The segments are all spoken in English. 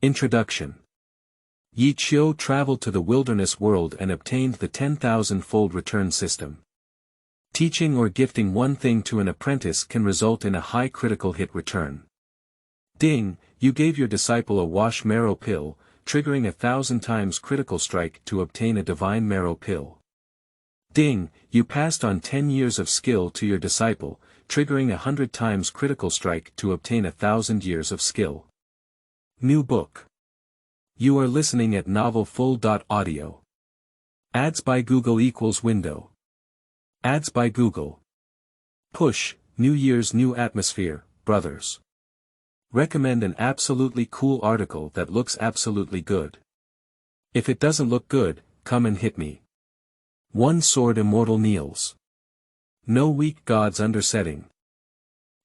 Introduction. Yi Qiu traveled to the wilderness world and obtained the 10,000-fold return system. Teaching or gifting one thing to an apprentice can result in a high critical hit return. Ding, you gave your disciple a Wash Marrow Pill, triggering 1,000 times critical strike to obtain a Divine Marrow Pill. Ding, you passed on 10 years of skill to your disciple, triggering 100 times critical strike to obtain 1,000 years of skill. New book. You are listening at Novel Full.audio. Ads by Google equals window. Ads by Google. Push, New Year's new atmosphere, brothers. Recommend an absolutely cool article that looks absolutely good. If it doesn't look good, come and hit me. One sword immortal kneels. No weak gods under setting.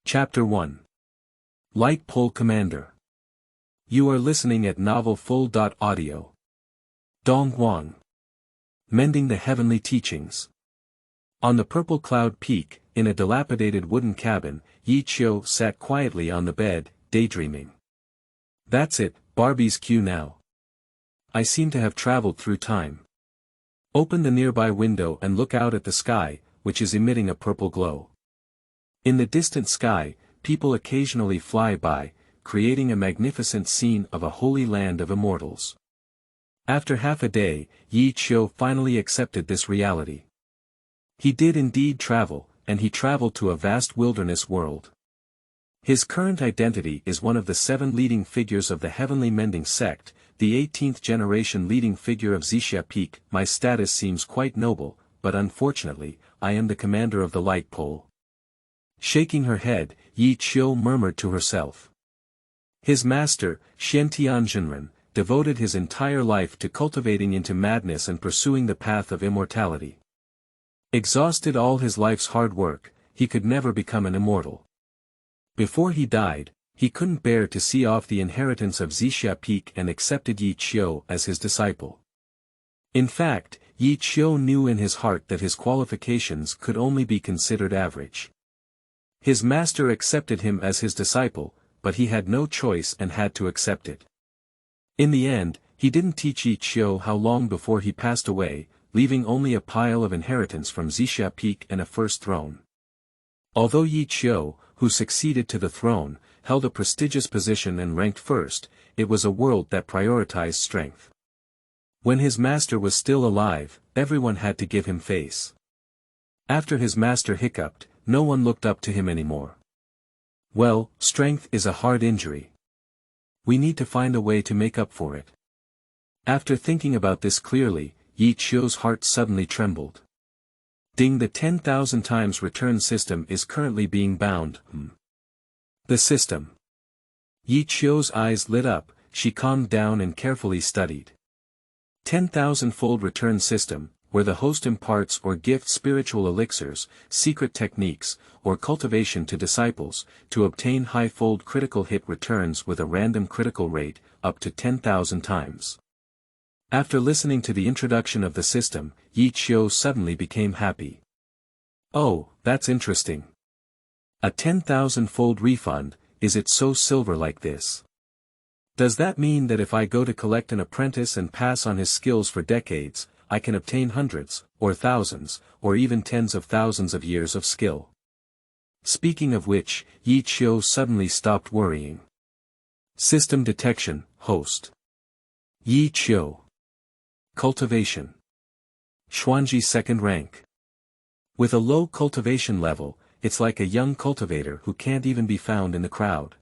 Chapter 1. Light Pole Commander. You are listening at Novel Full.audio. Dong Huang. Mending the Heavenly Teachings. On the Purple Cloud Peak, in a dilapidated wooden cabin, Yi Qiu sat quietly on the bed, daydreaming. That's it, Barbie's cue now. I seem to have traveled through time. Open the nearby window and look out at the sky, which is emitting a purple glow. In the distant sky, people occasionally fly by, creating a magnificent scene of a holy land of immortals. After half a day, Yi Qiu finally accepted this reality. He did indeed travel, and he traveled to a vast wilderness world. His current identity is one of the 7 leading figures of the Heavenly Mending Sect, the 18th generation leading figure of Xixia Peak. My status seems quite noble, but unfortunately, I am the commander of the light pole. Shaking her head, Yi Qiu murmured to herself. His master, Xiantian Zhenren, devoted his entire life to cultivating into madness and pursuing the path of immortality. Exhausted all his life's hard work, he could never become an immortal. Before he died, he couldn't bear to see off the inheritance of Xixia Peak and accepted Yi Qiu as his disciple. In fact, Yi Qiu knew in his heart that his qualifications could only be considered average. His master accepted him as his disciple, but he had no choice and had to accept it. In the end, he didn't teach Yi Qiu how long before he passed away, leaving only a pile of inheritance from Xixia Peak and a first throne. Although Yi Qiu, who succeeded to the throne, held a prestigious position and ranked first, it was a world that prioritized strength. When his master was still alive, everyone had to give him face. After his master hiccuped, no one looked up to him anymore. Well, strength is a hard injury. We need to find a way to make up for it. After thinking about this clearly, Yi Qiu's heart suddenly trembled. Ding, the 10,000 times return system is currently being bound. The system. Yi Qiu's eyes lit up, she calmed down and carefully studied. 10,000-fold return system, where the host imparts or gifts spiritual elixirs, secret techniques, or cultivation to disciples, to obtain high-fold critical hit returns with a random critical rate, up to 10,000 times. After listening to the introduction of the system, Yi Qiu suddenly became happy. Oh, that's interesting. A 10,000-fold refund, is it so silver like this? Does that mean that if I go to collect an apprentice and pass on his skills for decades, I can obtain hundreds, or thousands, or even tens of thousands of years of skill? Speaking of which, Yi Qiu suddenly stopped worrying. System detection, host. Yi Qiu. Cultivation. Xuanji 2nd rank. With a low cultivation level, it's like a young cultivator who can't even be found in the crowd.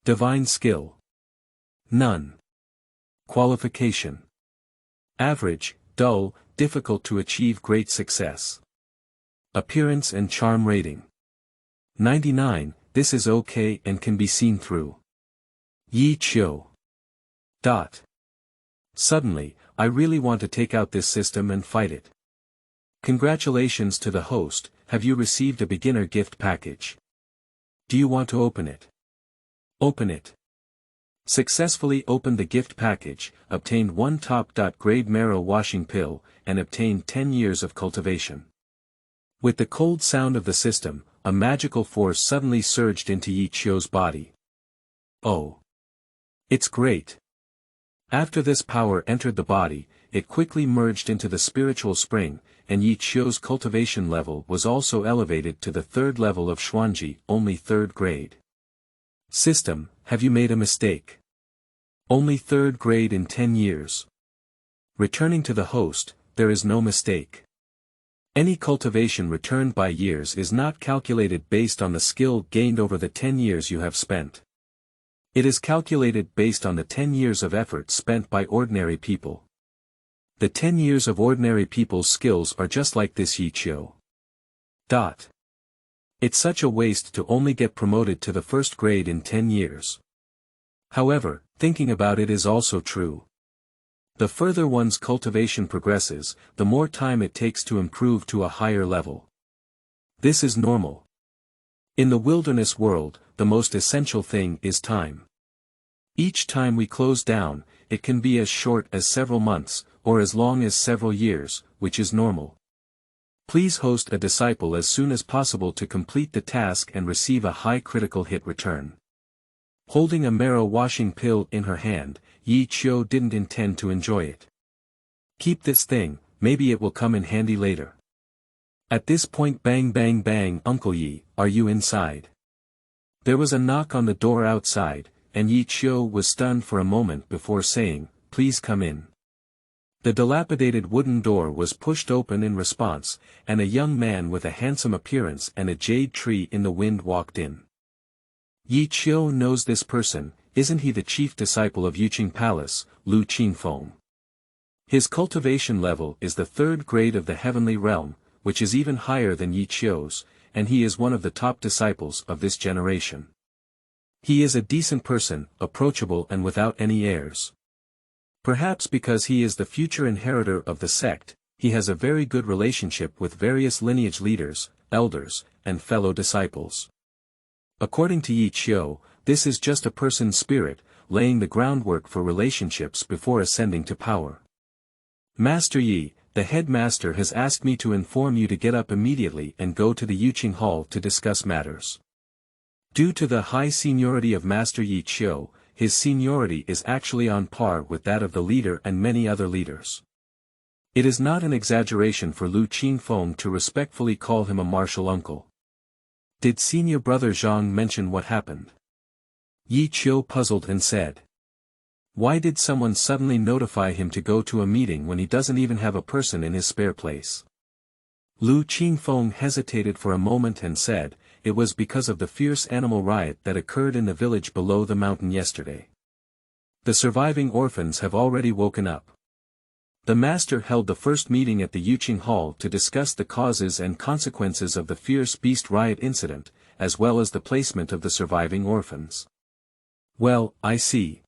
Divine skill. None. Qualification. Average, dull, difficult to achieve great success. Appearance and charm rating. 99, this is okay and can be seen through. Yi Qiu. Suddenly, I really want to take out this system and fight it. Congratulations to the host, have you received a beginner gift package? Do you want to open it? Open it. Successfully opened the gift package, obtained 1 top-grade marrow washing pill, and obtained 10 years of cultivation. With the cold sound of the system, a magical force suddenly surged into Yi Qiu's body. Oh! It's great. After this power entered the body, it quickly merged into the spiritual spring, and Yi Qiu's cultivation level was also elevated to the third level of Xuanji, only third grade. System, have you made a mistake? Only third grade in 10 years. Returning to the host, there is no mistake. Any cultivation returned by years is not calculated based on the skill gained over the 10 years you have spent. It is calculated based on the 10 years of effort spent by ordinary people. The 10 years of ordinary people's skills are just like this Yi Qiu. It's such a waste to only get promoted to the first grade in 10 years. However, thinking about it is also true. The further one's cultivation progresses, the more time it takes to improve to a higher level. This is normal. In the wilderness world, the most essential thing is time. Each time we close down, it can be as short as several months, or as long as several years, which is normal. Please host a disciple as soon as possible to complete the task and receive a high critical hit return. Holding a marrow washing pill in her hand, Yi Qiu didn't intend to enjoy it. Keep this thing, maybe it will come in handy later. At this point, bang bang bang, Uncle Yi, are you inside? There was a knock on the door outside, and Yi Qiu was stunned for a moment before saying, "Please come in." The dilapidated wooden door was pushed open in response, and a young man with a handsome appearance and a jade tree in the wind walked in. Yi Qiu knows this person, isn't he the chief disciple of Yuqing Palace, Lu Qinfeng? His cultivation level is the third grade of the heavenly realm, which is even higher than Yi Qiu's, and he is one of the top disciples of this generation. He is a decent person, approachable and without any airs. Perhaps because he is the future inheritor of the sect, he has a very good relationship with various lineage leaders, elders, and fellow disciples. According to Yi Qiu, this is just a person's spirit, laying the groundwork for relationships before ascending to power. Master Yi, the headmaster has asked me to inform you to get up immediately and go to the Yuqing Hall to discuss matters. Due to the high seniority of Master Yi Qiu, his seniority is actually on par with that of the leader and many other leaders. It is not an exaggeration for Lu Qinfeng to respectfully call him a martial uncle. Did senior brother Zhang mention what happened? Yi Qiu puzzled and said. Why did someone suddenly notify him to go to a meeting when he doesn't even have a person in his spare place? Lu Qinfeng hesitated for a moment and said, it was because of the fierce animal riot that occurred in the village below the mountain yesterday. The surviving orphans have already woken up. The master held the first meeting at the Yuqing Hall to discuss the causes and consequences of the fierce beast riot incident, as well as the placement of the surviving orphans. Well, I see.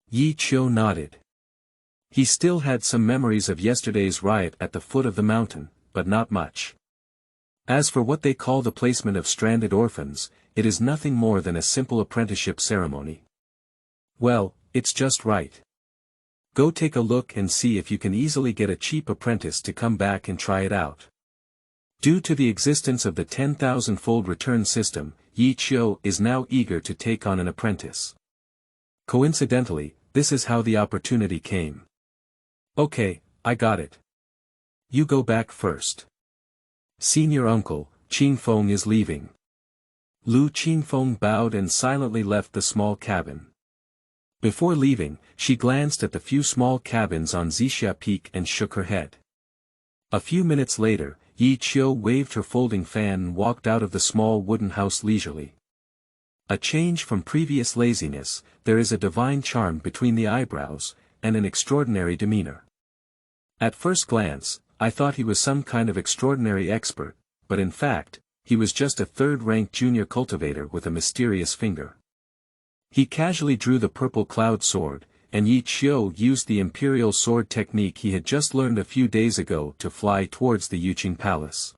Yi Qiu nodded. He still had some memories of yesterday's riot at the foot of the mountain, but not much. As for what they call the placement of stranded orphans, it is nothing more than a simple apprenticeship ceremony. Well, it's just right. Go take a look and see if you can easily get a cheap apprentice to come back and try it out. Due to the existence of the 10,000-fold return system, Yi Qiu is now eager to take on an apprentice. Coincidentally, this is how the opportunity came. Okay, I got it. You go back first. Senior uncle, Qinfeng is leaving. Lu Qinfeng bowed and silently left the small cabin. Before leaving, she glanced at the few small cabins on Zixia Peak and shook her head. A few minutes later, Yi Qiu waved her folding fan and walked out of the small wooden house leisurely. A change from previous laziness, there is a divine charm between the eyebrows, and an extraordinary demeanor. At first glance, I thought he was some kind of extraordinary expert, but in fact, he was just a third-rank junior cultivator with a mysterious finger. He casually drew the purple cloud sword, and Yi Qiu used the imperial sword technique he had just learned a few days ago to fly towards the Yuqing Palace.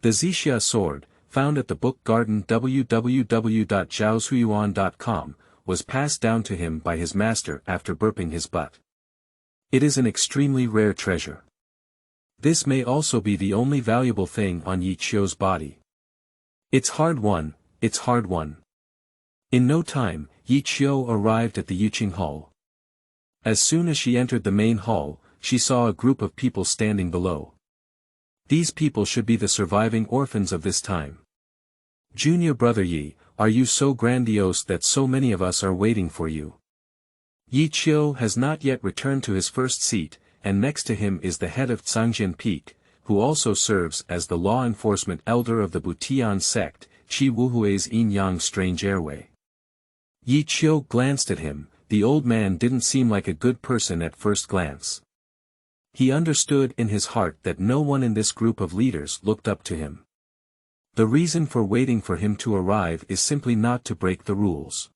The Zixia sword, found at the book garden www.zhaoshuyuan.com, was passed down to him by his master after burping his butt. It is an extremely rare treasure. This may also be the only valuable thing on Yi Qiu's body. It's hard won, it's hard won. In no time, Yi Qiu arrived at the Yuqing Hall. As soon as she entered the main hall, she saw a group of people standing below. These people should be the surviving orphans of this time. Junior brother Yi, are you so grandiose that so many of us are waiting for you? Yi Qiu has not yet returned to his first seat, and next to him is the head of Cangjian Peak, who also serves as the law enforcement elder of the Butian sect, Qi Wuhui's Yin-Yang Strange Airway. Yi Qiu glanced at him. The old man didn't seem like a good person at first glance. He understood in his heart that no one in this group of leaders looked up to him. The reason for waiting for him to arrive is simply not to break the rules.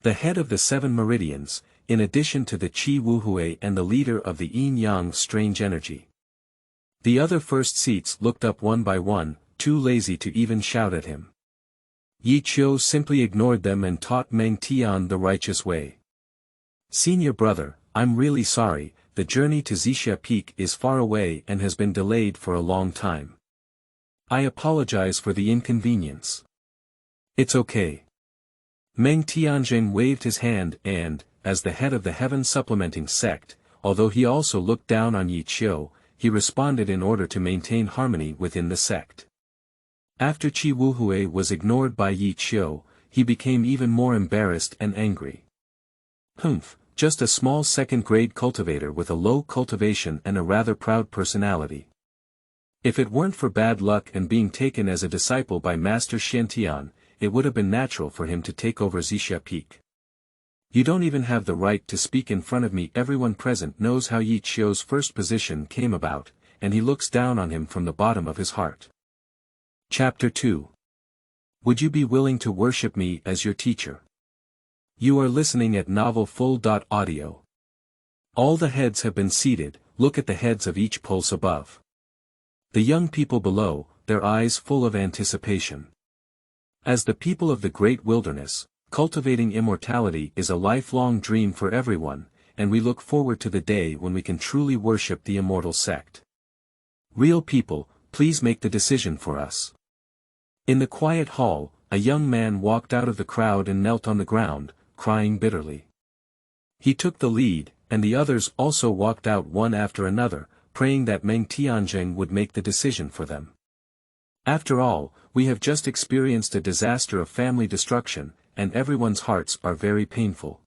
The head of the 7 meridians, in addition to the Qi Wuhui and the leader of the Yin-Yang Strange Energy. The other first seats looked up one by one, too lazy to even shout at him. Yi Qiu simply ignored them and taught Meng Tian the righteous way. Senior brother, I'm really sorry, the journey to Zixia Peak is far away and has been delayed for a long time. I apologize for the inconvenience. It's okay. Meng Tianjing waved his hand and, as the head of the Heaven Supplementing sect, although he also looked down on Yi Qiu, he responded in order to maintain harmony within the sect. After Qi Wuhui was ignored by Yi Qiu, he became even more embarrassed and angry. Humph, just a small second-grade cultivator with a low cultivation and a rather proud personality. If it weren't for bad luck and being taken as a disciple by Master Xiantian, it would have been natural for him to take over Zixia Peak. You don't even have the right to speak in front of me. Everyone present knows how Yi Qiu's first position came about, and he looks down on him from the bottom of his heart. Chapter 2. Would you be willing to worship me as your teacher? You are listening at Novel Full. Audio. All the heads have been seated. Look at the heads of each pulse above. The young people below, their eyes full of anticipation. As the people of the great wilderness, cultivating immortality is a lifelong dream for everyone, and we look forward to the day when we can truly worship the immortal sect. Real people, please make the decision for us. In the quiet hall, a young man walked out of the crowd and knelt on the ground, crying bitterly. He took the lead, and the others also walked out one after another, praying that Meng Tianjing would make the decision for them. After all, we have just experienced a disaster of family destruction, and everyone's hearts are very painful.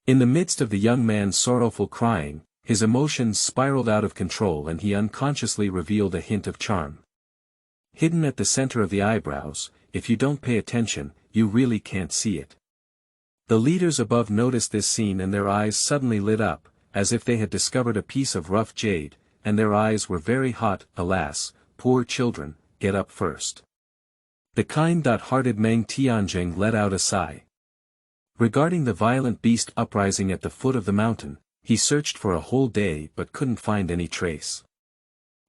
In the midst of the young man's sorrowful crying, his emotions spiraled out of control and he unconsciously revealed a hint of charm. Hidden at the center of the eyebrows, if you don't pay attention, you really can't see it. The leaders above noticed this scene and their eyes suddenly lit up, as if they had discovered a piece of rough jade, and their eyes were very hot. Alas, poor children, get up first. The kind-hearted Meng Tianjing let out a sigh. Regarding the violent beast uprising at the foot of the mountain, he searched for a whole day but couldn't find any trace.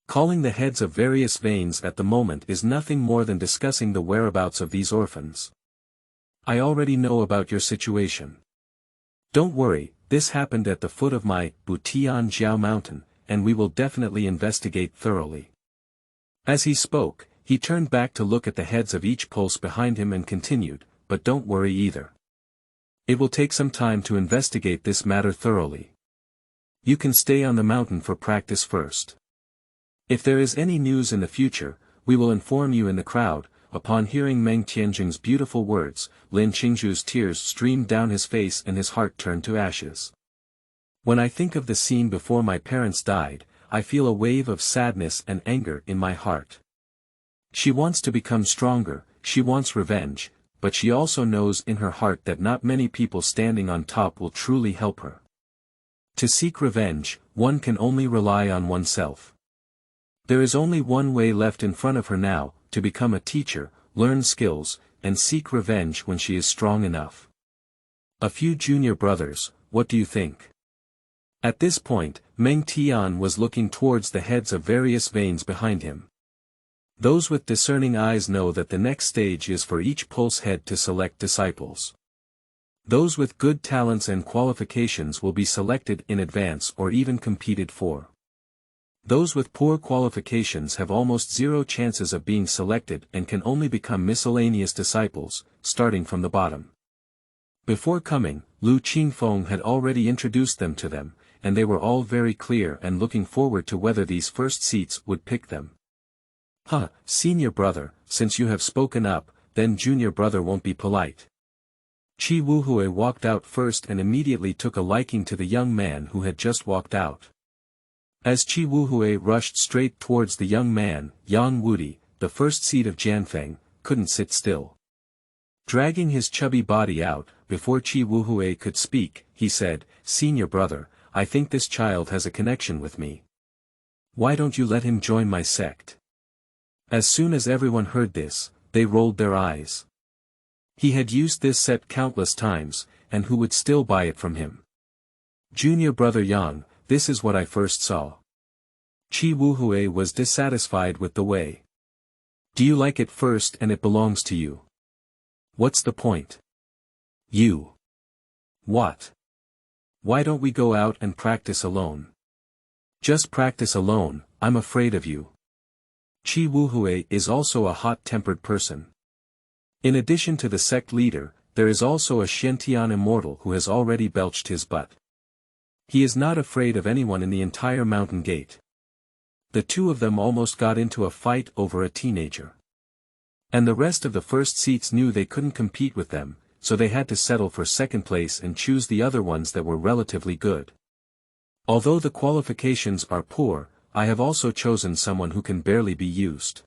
Calling the heads of various veins at the moment is nothing more than discussing the whereabouts of these orphans. I already know about your situation. Don't worry, this happened at the foot of my Butian Jiao mountain, and we will definitely investigate thoroughly. As he spoke, he turned back to look at the heads of each pulse behind him and continued, but don't worry either. It will take some time to investigate this matter thoroughly. You can stay on the mountain for practice first. If there is any news in the future, we will inform you in the crowd. Upon hearing Meng Tianjing's beautiful words, Lin Qingzhu's tears streamed down his face and his heart turned to ashes. When I think of the scene before my parents died, I feel a wave of sadness and anger in my heart. She wants to become stronger, she wants revenge, but she also knows in her heart that not many people standing on top will truly help her. To seek revenge, one can only rely on oneself. There is only one way left in front of her now, to become a teacher, learn skills, and seek revenge when she is strong enough. A few junior brothers, what do you think? At this point, Meng Tian was looking towards the heads of various veins behind him. Those with discerning eyes know that the next stage is for each pulse head to select disciples. Those with good talents and qualifications will be selected in advance or even competed for. Those with poor qualifications have almost zero chances of being selected and can only become miscellaneous disciples, starting from the bottom. Before coming, Lu Qingfeng had already introduced them to them, and they were all very clear and looking forward to whether these first seats would pick them. Huh, senior brother, since you have spoken up, then junior brother won't be polite. Qi Wuhui walked out first and immediately took a liking to the young man who had just walked out. As Qi Wuhui rushed straight towards the young man, Yang Wudi, the first seat of Jianfeng, couldn't sit still. Dragging his chubby body out, before Qi Wuhui could speak, he said, "Senior brother, I think this child has a connection with me. Why don't you let him join my sect?" As soon as everyone heard this, they rolled their eyes. He had used this set countless times, and who would still buy it from him? Junior brother Yang, this is what I first saw. Qi Wuhui was dissatisfied with the way. Do you like it first and it belongs to you? What's the point? You. What? Why don't we go out and practice alone? Just practice alone, I'm afraid of you. Qi Wuhui is also a hot-tempered person. In addition to the sect leader, there is also a Shen-Tian immortal who has already belched his butt. He is not afraid of anyone in the entire mountain gate. The two of them almost got into a fight over a teenager. And the rest of the first seats knew they couldn't compete with them, so they had to settle for second place and choose the other ones that were relatively good. Although the qualifications are poor, I have also chosen someone who can barely be used.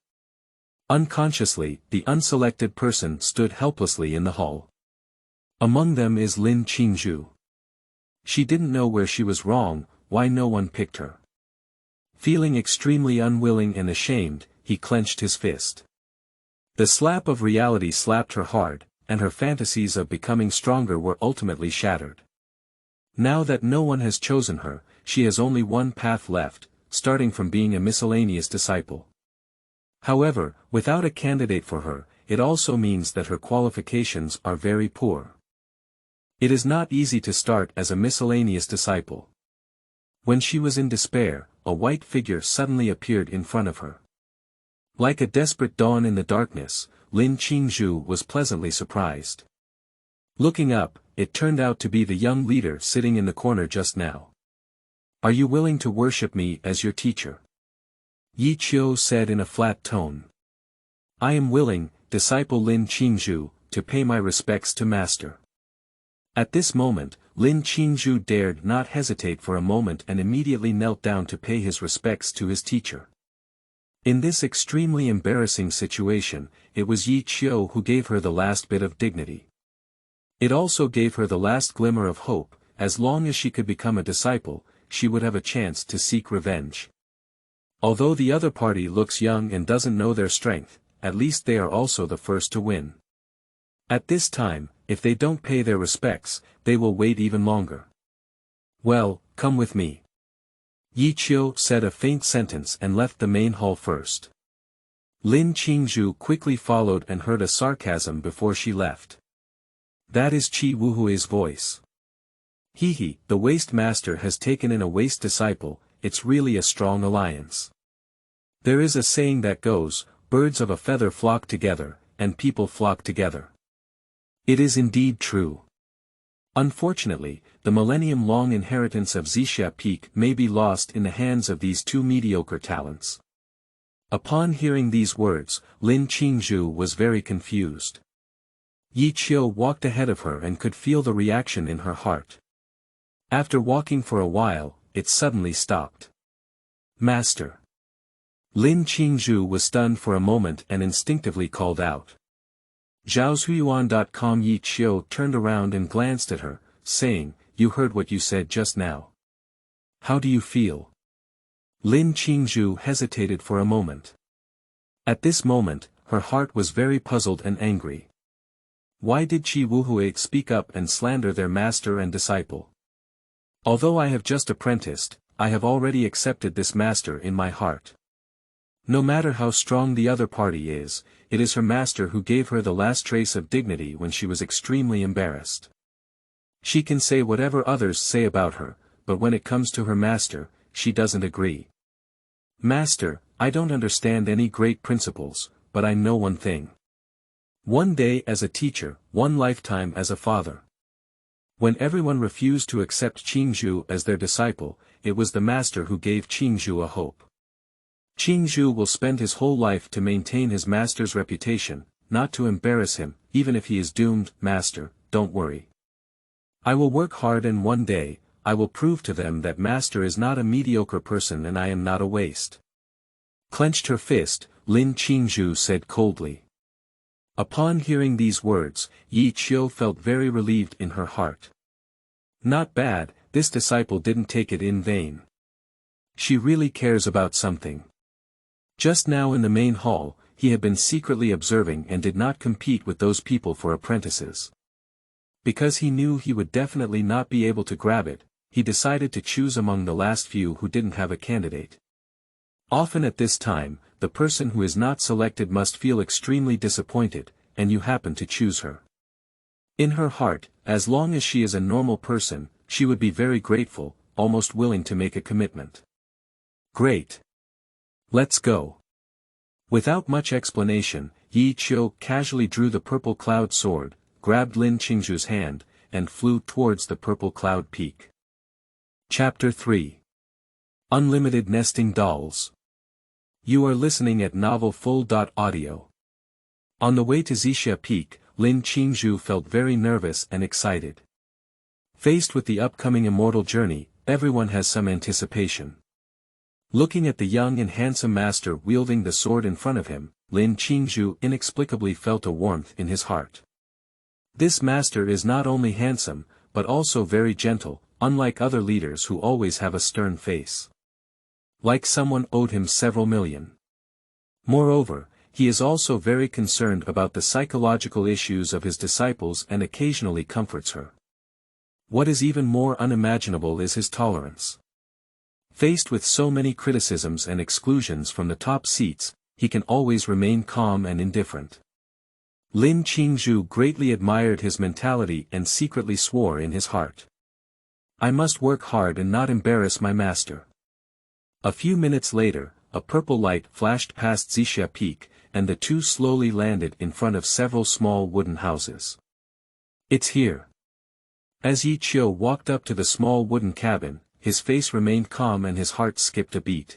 Unconsciously, the unselected person stood helplessly in the hall. Among them is Lin Qingzhu. She didn't know where she was wrong, why no one picked her. Feeling extremely unwilling and ashamed, he clenched his fist. The slap of reality slapped her hard, and her fantasies of becoming stronger were ultimately shattered. Now that no one has chosen her, she has only one path left, starting from being a miscellaneous disciple. However, without a candidate for her, it also means that her qualifications are very poor. It is not easy to start as a miscellaneous disciple. When she was in despair, a white figure suddenly appeared in front of her. Like a desperate dawn in the darkness, Lin Qingzhu was pleasantly surprised. Looking up, it turned out to be the young leader sitting in the corner just now. "Are you willing to worship me as your teacher?" Yi Qiu said in a flat tone. "I am willing, disciple Lin Qingzhu, to pay my respects to master." At this moment, Lin Qingzhu dared not hesitate for a moment and immediately knelt down to pay his respects to his teacher. In this extremely embarrassing situation, it was Yi Qiu who gave her the last bit of dignity. It also gave her the last glimmer of hope. As long as she could become a disciple, she would have a chance to seek revenge. Although the other party looks young and doesn't know their strength, at least they are also the first to win. At this time, if they don't pay their respects, they will wait even longer. "Well, come with me." Yi Qiu said a faint sentence and left the main hall first. Lin Qingzhu quickly followed and heard a sarcasm before she left. "That is Qi Wuhui's voice. He, the waste master has taken in a waste disciple, it's really a strong alliance. There is a saying that goes, birds of a feather flock together, and people flock together. It is indeed true. Unfortunately, the millennium-long inheritance of Xixia Peak may be lost in the hands of these two mediocre talents." Upon hearing these words, Lin Qingzhu was very confused. Yi Qiu walked ahead of her and could feel the reaction in her heart. After walking for a while, it suddenly stopped. "Master." Lin Qingzhu was stunned for a moment and instinctively called out. Zhaozuiyuan.com. Yi Qiu turned around and glanced at her, saying, "You heard what you said just now. How do you feel?" Lin Qingzhu hesitated for a moment. At this moment, her heart was very puzzled and angry. Why did Qi Wuhui speak up and slander their master and disciple? Although I have just apprenticed, I have already accepted this master in my heart. No matter how strong the other party is, it is her master who gave her the last trace of dignity when she was extremely embarrassed. She can say whatever others say about her, but when it comes to her master, she doesn't agree. "Master, I don't understand any great principles, but I know one thing. One day as a teacher, one lifetime as a father. When everyone refused to accept Qingzhu as their disciple, it was the master who gave Qingzhu a hope. Qingzhu will spend his whole life to maintain his master's reputation, not to embarrass him, even if he is doomed. Master, don't worry. I will work hard and one day, I will prove to them that master is not a mediocre person and I am not a waste. Clenched her fist, Lin Qingzhu said coldly. Upon hearing these words, Yi Qiu felt very relieved in her heart. Not bad, this disciple didn't take it in vain. She really cares about something. Just now in the main hall, he had been secretly observing and did not compete with those people for apprentices. Because he knew he would definitely not be able to grab it, he decided to choose among the last few who didn't have a candidate. Often at this time, the person who is not selected must feel extremely disappointed, and you happen to choose her. In her heart, as long as she is a normal person, she would be very grateful, almost willing to make a commitment. Great. Let's go. Without much explanation, Yi Qiu casually drew the purple cloud sword, grabbed Lin Qingzhu's hand, and flew towards the purple cloud peak. Chapter 3. Unlimited Nesting Dolls. You are listening at novelfull.audio. On the way to Xixia Peak, Lin Qingzhu felt very nervous and excited. Faced with the upcoming immortal journey, everyone has some anticipation. Looking at the young and handsome master wielding the sword in front of him, Lin Qingzhu inexplicably felt a warmth in his heart. This master is not only handsome, but also very gentle, unlike other leaders who always have a stern face. Like someone owed him several million. Moreover, he is also very concerned about the psychological issues of his disciples and occasionally comforts her. What is even more unimaginable is his tolerance. Faced with so many criticisms and exclusions from the top seats, he can always remain calm and indifferent. Lin Qingzhu greatly admired his mentality and secretly swore in his heart. I must work hard and not embarrass my master. A few minutes later, a purple light flashed past Xixia Peak, and the two slowly landed in front of several small wooden houses. It's here. As Yi Qiu walked up to the small wooden cabin, his face remained calm and his heart skipped a beat.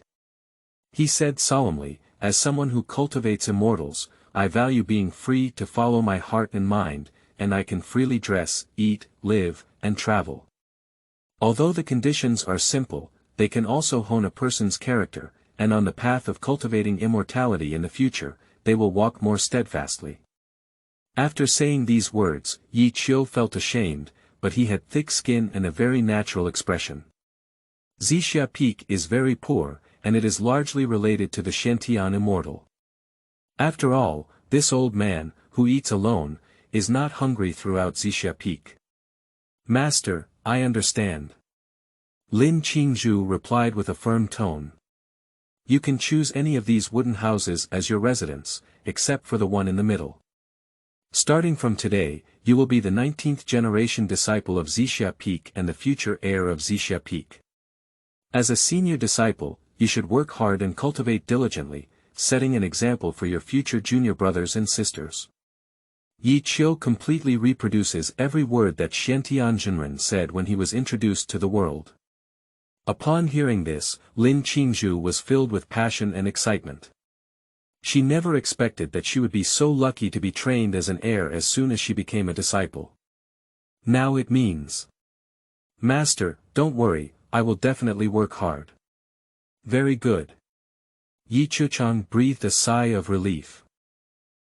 He said solemnly, as someone who cultivates immortals, I value being free to follow my heart and mind, and I can freely dress, eat, live, and travel. Although the conditions are simple, they can also hone a person's character, and on the path of cultivating immortality in the future, they will walk more steadfastly. After saying these words, Yi Qiu felt ashamed, but he had thick skin and a very natural expression. Xixia Peak is very poor, and it is largely related to the Shantian immortal. After all, this old man, who eats alone, is not hungry throughout Xixia Peak. Master, I understand. Lin Qingzhu replied with a firm tone. You can choose any of these wooden houses as your residence, except for the one in the middle. Starting from today, you will be the 19th generation disciple of Xixia Peak and the future heir of Xixia Peak. As a senior disciple, you should work hard and cultivate diligently, setting an example for your future junior brothers and sisters. Yi Qiu completely reproduces every word that Xiantian Zhenren said when he was introduced to the world. Upon hearing this, Lin Qingzhu was filled with passion and excitement. She never expected that she would be so lucky to be trained as an heir as soon as she became a disciple. Now it means. Master, don't worry, I will definitely work hard. Very good. Yi Chuchang breathed a sigh of relief.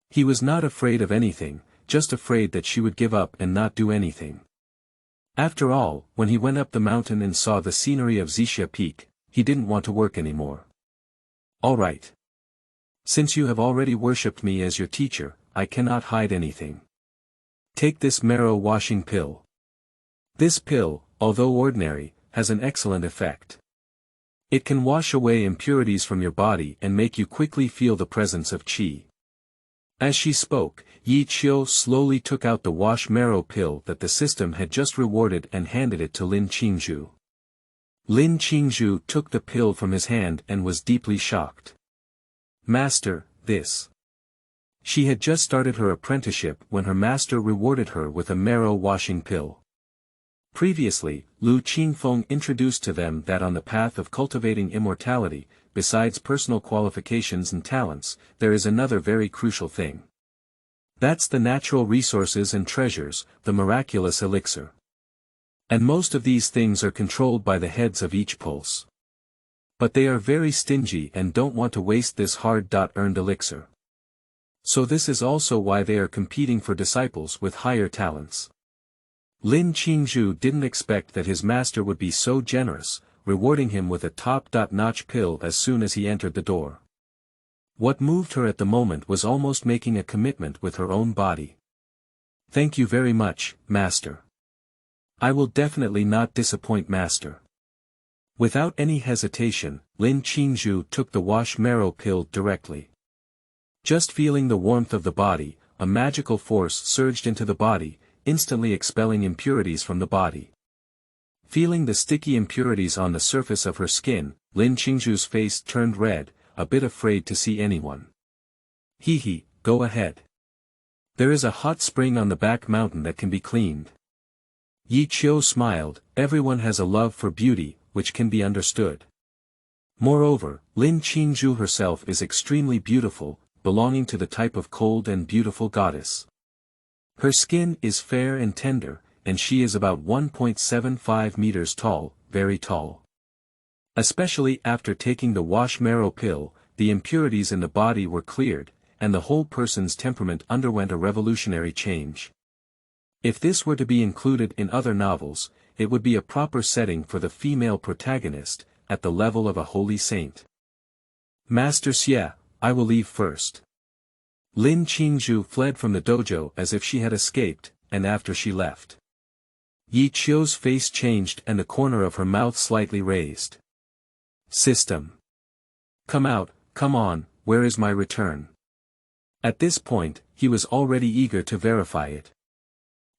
He was not afraid of anything, just afraid that she would give up and not do anything. After all, when he went up the mountain and saw the scenery of Xixia Peak, he didn't want to work anymore. All right. Since you have already worshipped me as your teacher, I cannot hide anything. Take this marrow washing pill. This pill, although ordinary, has an excellent effect. It can wash away impurities from your body and make you quickly feel the presence of qi. As she spoke, Yi Qiu slowly took out the Wash Marrow Pill that the system had just rewarded and handed it to Lin Qingzhu. Lin Qingzhu took the pill from his hand and was deeply shocked. Master, this. She had just started her apprenticeship when her master rewarded her with a marrow washing pill. Previously, Lu Qingfeng introduced to them that on the path of cultivating immortality, besides personal qualifications and talents, there is another very crucial thing. That's the natural resources and treasures, the miraculous elixir. And most of these things are controlled by the heads of each pulse. But they are very stingy and don't want to waste this hard-earned elixir. So this is also why they are competing for disciples with higher talents. Lin Qingzhu didn't expect that his master would be so generous, rewarding him with a top-notch pill as soon as he entered the door. What moved her at the moment was almost making a commitment with her own body. "Thank you very much, master. I will definitely not disappoint master." Without any hesitation, Lin Qingzhu took the Wash Marrow Pill directly. Just feeling the warmth of the body, a magical force surged into the body, instantly expelling impurities from the body. Feeling the sticky impurities on the surface of her skin, Lin Qingzhu's face turned red, a bit afraid to see anyone. "Hee, go ahead. There is a hot spring on the back mountain that can be cleaned." Yi Qiu smiled. Everyone has a love for beauty, which can be understood. Moreover, Lin Qingzhu herself is extremely beautiful, belonging to the type of cold and beautiful goddess. Her skin is fair and tender, and she is about 1.75 meters tall, very tall. Especially after taking the Wash Marrow Pill, the impurities in the body were cleared, and the whole person's temperament underwent a revolutionary change. If this were to be included in other novels, it would be a proper setting for the female protagonist, at the level of a holy saint. "Master Xie, I will leave first." Lin Qingzhu fled from the dojo as if she had escaped, and after she left, Yi Qiu's face changed and the corner of her mouth slightly raised. "System. Come out, come on, where is my return?" At this point, he was already eager to verify it.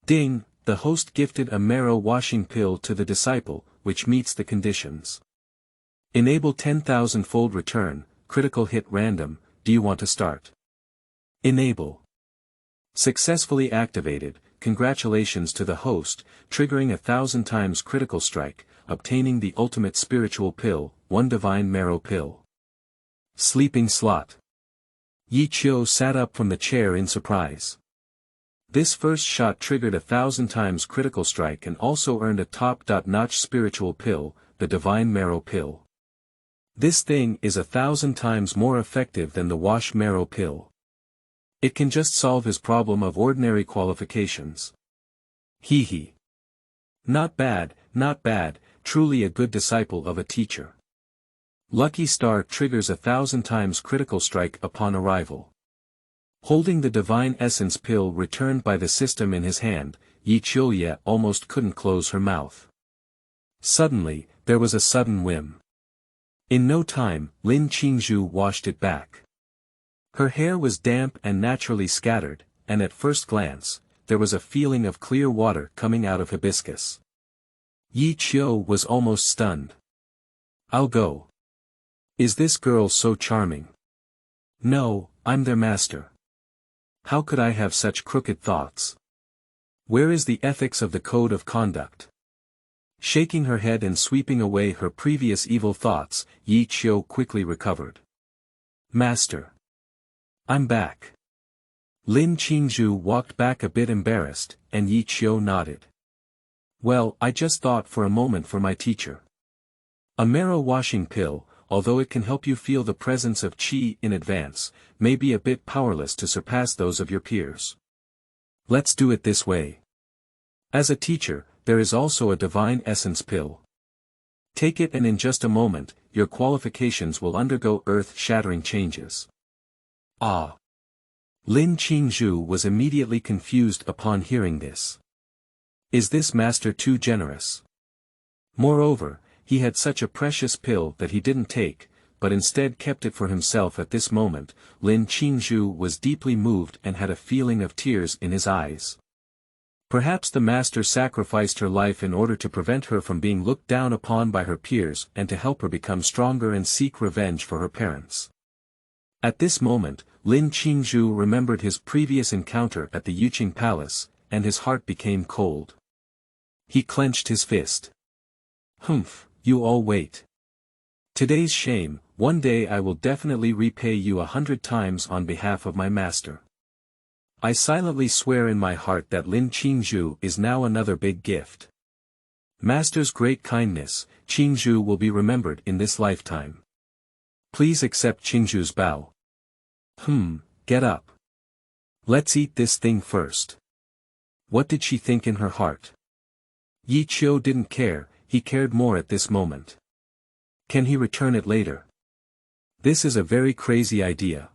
Ding, the host gifted a marrow washing pill to the disciple, which meets the conditions. Enable 10,000-fold return, critical hit random, do you want to start? Enable. Successfully activated, congratulations to the host, triggering 1,000 times critical strike, obtaining the ultimate spiritual pill, 1 Divine Marrow Pill. Sleeping slot. Yi Qiu sat up from the chair in surprise. This first shot triggered 1,000 times critical strike and also earned a top-notch spiritual pill, the Divine Marrow Pill. This thing is 1,000 times more effective than the Wash Marrow Pill. It can just solve his problem of ordinary qualifications. Hee. Not bad, truly a good disciple of a teacher. Lucky Star triggers 1,000 times critical strike upon arrival. Holding the Divine Essence Pill returned by the system in his hand, Yi Qiu almost couldn't close her mouth. Suddenly, there was a sudden whim. In no time, Lin Qingzhu washed it back. Her hair was damp and naturally scattered, and at first glance, there was a feeling of clear water coming out of hibiscus. Yi Qiu was almost stunned. "I'll go. Is this girl so charming?" "No, I'm their master. How could I have such crooked thoughts? Where is the ethics of the code of conduct?" Shaking her head and sweeping away her previous evil thoughts, Yi Qiu quickly recovered. "Master. I'm back." Lin Qingzhu walked back a bit embarrassed, and Yi Qiu nodded. "Well, I just thought for a moment for my teacher. A marrow washing pill, although it can help you feel the presence of qi in advance, may be a bit powerless to surpass those of your peers. Let's do it this way. As a teacher, there is also a Divine Essence Pill. Take it and in just a moment, your qualifications will undergo earth-shattering changes." Ah! Lin Qingzhu was immediately confused upon hearing this. Is this master too generous? Moreover, he had such a precious pill that he didn't take, but instead kept it for himself at this moment. Lin Qingzhu was deeply moved and had a feeling of tears in his eyes. Perhaps the master sacrificed her life in order to prevent her from being looked down upon by her peers and to help her become stronger and seek revenge for her parents. At this moment, Lin Qingzhu remembered his previous encounter at the Yuqing Palace, and his heart became cold. He clenched his fist. Humph, you all wait. Today's shame, one day I will definitely repay you 100 times on behalf of my master. I silently swear in my heart that Lin Qingzhu is now another big gift. Master's great kindness, Qingzhu will be remembered in this lifetime. Please accept Qingzhu's bow. Get up. Let's eat this thing first. What did she think in her heart? Yi Qiu didn't care, he cared more at this moment. Can he return it later? This is a very crazy idea.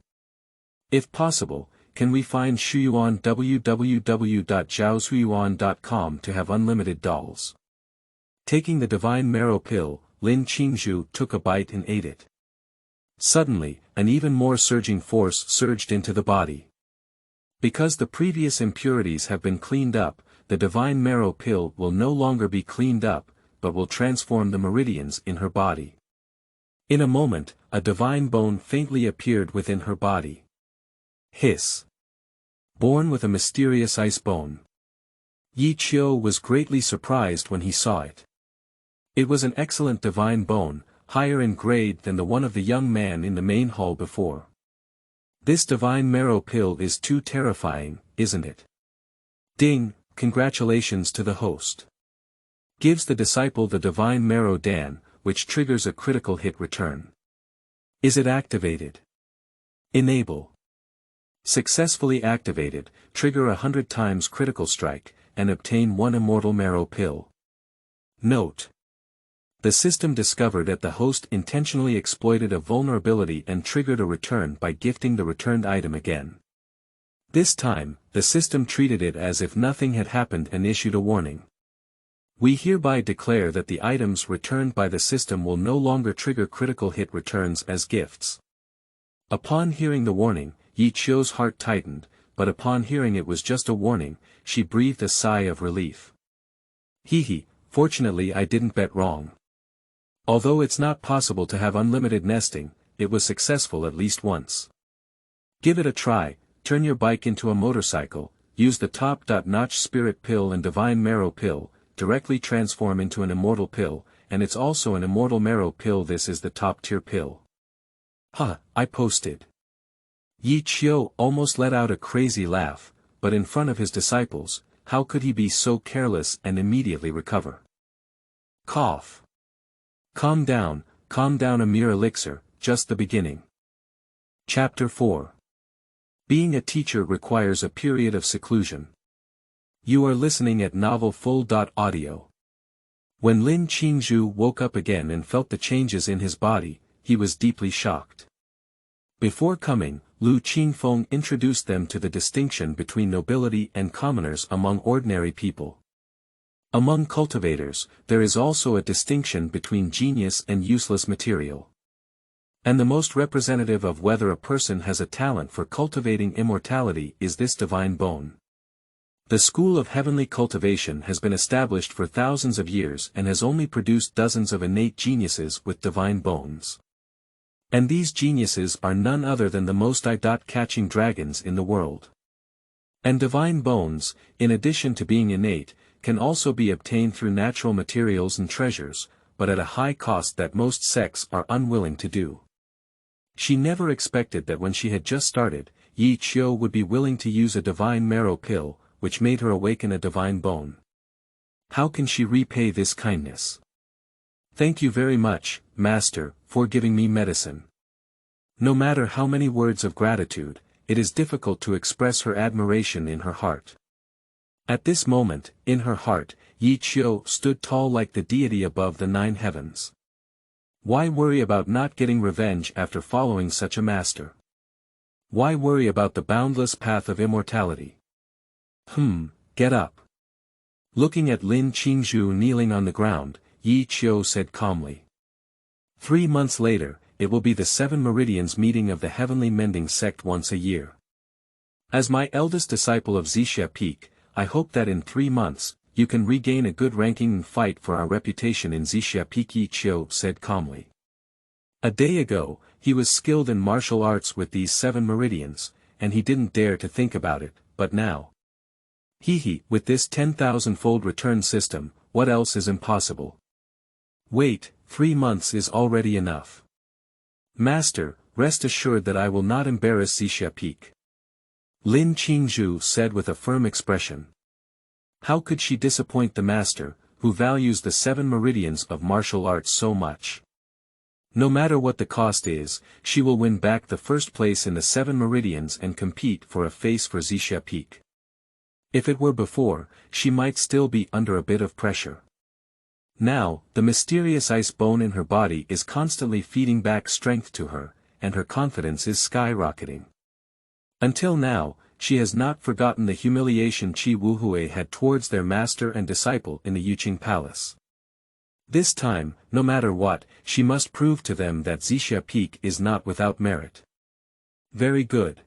If possible, can we find Shuyuan www.zhaoshuyuan.com to have unlimited dolls? Taking the Divine Marrow Pill, Lin Qingzhu took a bite and ate it. Suddenly, an even more surging force surged into the body. Because the previous impurities have been cleaned up, the Divine Marrow Pill will no longer be cleaned up, but will transform the meridians in her body. In a moment, a divine bone faintly appeared within her body. Hiss. Born with a mysterious ice bone. Yi Qiu was greatly surprised when he saw it. It was an excellent divine bone, higher in grade than the one of the young man in the main hall before. This Divine Marrow Pill is too terrifying, isn't it? Ding, congratulations to the host. Gives the disciple the Divine Marrow Dan, which triggers a critical hit return. Is it activated? Enable. Successfully activated, trigger 100 times critical strike, and obtain 1 immortal marrow pill. Note. The system discovered that the host intentionally exploited a vulnerability and triggered a return by gifting the returned item again. This time, the system treated it as if nothing had happened and issued a warning. We hereby declare that the items returned by the system will no longer trigger critical hit returns as gifts. Upon hearing the warning, Yi Qiu's heart tightened, but upon hearing it was just a warning, she breathed a sigh of relief. Hee, fortunately I didn't bet wrong. Although it's not possible to have unlimited nesting, it was successful at least once. Give it a try, turn your bike into a motorcycle, use the top-notch spirit pill and divine marrow pill, directly transform into an immortal pill, and it's also an immortal marrow pill. This is the top-tier pill. I posted. Yi Qiu almost let out a crazy laugh, but in front of his disciples, how could he be so careless and immediately recover? Cough. Calm down, a mere elixir, just the beginning. Chapter 4. Being a teacher requires a period of seclusion. You are listening at novelfull.audio. When Lin Qingzhu woke up again and felt the changes in his body, he was deeply shocked. Before coming, Lu Qingfeng introduced them to the distinction between nobility and commoners among ordinary people. Among cultivators, there is also a distinction between genius and useless material. And the most representative of whether a person has a talent for cultivating immortality is this divine bone. The school of heavenly cultivation has been established for thousands of years and has only produced dozens of innate geniuses with divine bones. And these geniuses are none other than the most eye-catching dragons in the world. And divine bones, in addition to being innate, can also be obtained through natural materials and treasures, but at a high cost that most sects are unwilling to do. She never expected that when she had just started, Yi Qiu would be willing to use a divine marrow pill, which made her awaken a divine bone. How can she repay this kindness? Thank you very much, Master, for giving me medicine. No matter how many words of gratitude, it is difficult to express her admiration in her heart. At this moment, in her heart, Yi Qiu stood tall like the deity above the 9 heavens. Why worry about not getting revenge after following such a master? Why worry about the boundless path of immortality? Get up. Looking at Lin Qingzhu kneeling on the ground, Yi Qiu said calmly. 3 months later, it will be the 7 Meridians meeting of the Heavenly Mending Sect once a year. As my eldest disciple of Zixia Peak, I hope that in 3 months, you can regain a good ranking and fight for our reputation in Zixia Peak. Yi Qiu said calmly. A day ago, he was skilled in martial arts with these 7 Meridians, and he didn't dare to think about it, but now. With this 10,000-fold return system, what else is impossible? Wait, 3 months is already enough. Master, rest assured that I will not embarrass Xixia Peak. Lin Qingzhu said with a firm expression. How could she disappoint the master, who values the 7 meridians of martial arts so much? No matter what the cost is, she will win back the first place in the 7 meridians and compete for a face for Xixia Peak. If it were before, she might still be under a bit of pressure. Now, the mysterious ice bone in her body is constantly feeding back strength to her, and her confidence is skyrocketing. Until now, she has not forgotten the humiliation Qi Wuhui had towards their master and disciple in the Yuqing Palace. This time, no matter what, she must prove to them that Xixia Peak is not without merit. Very good.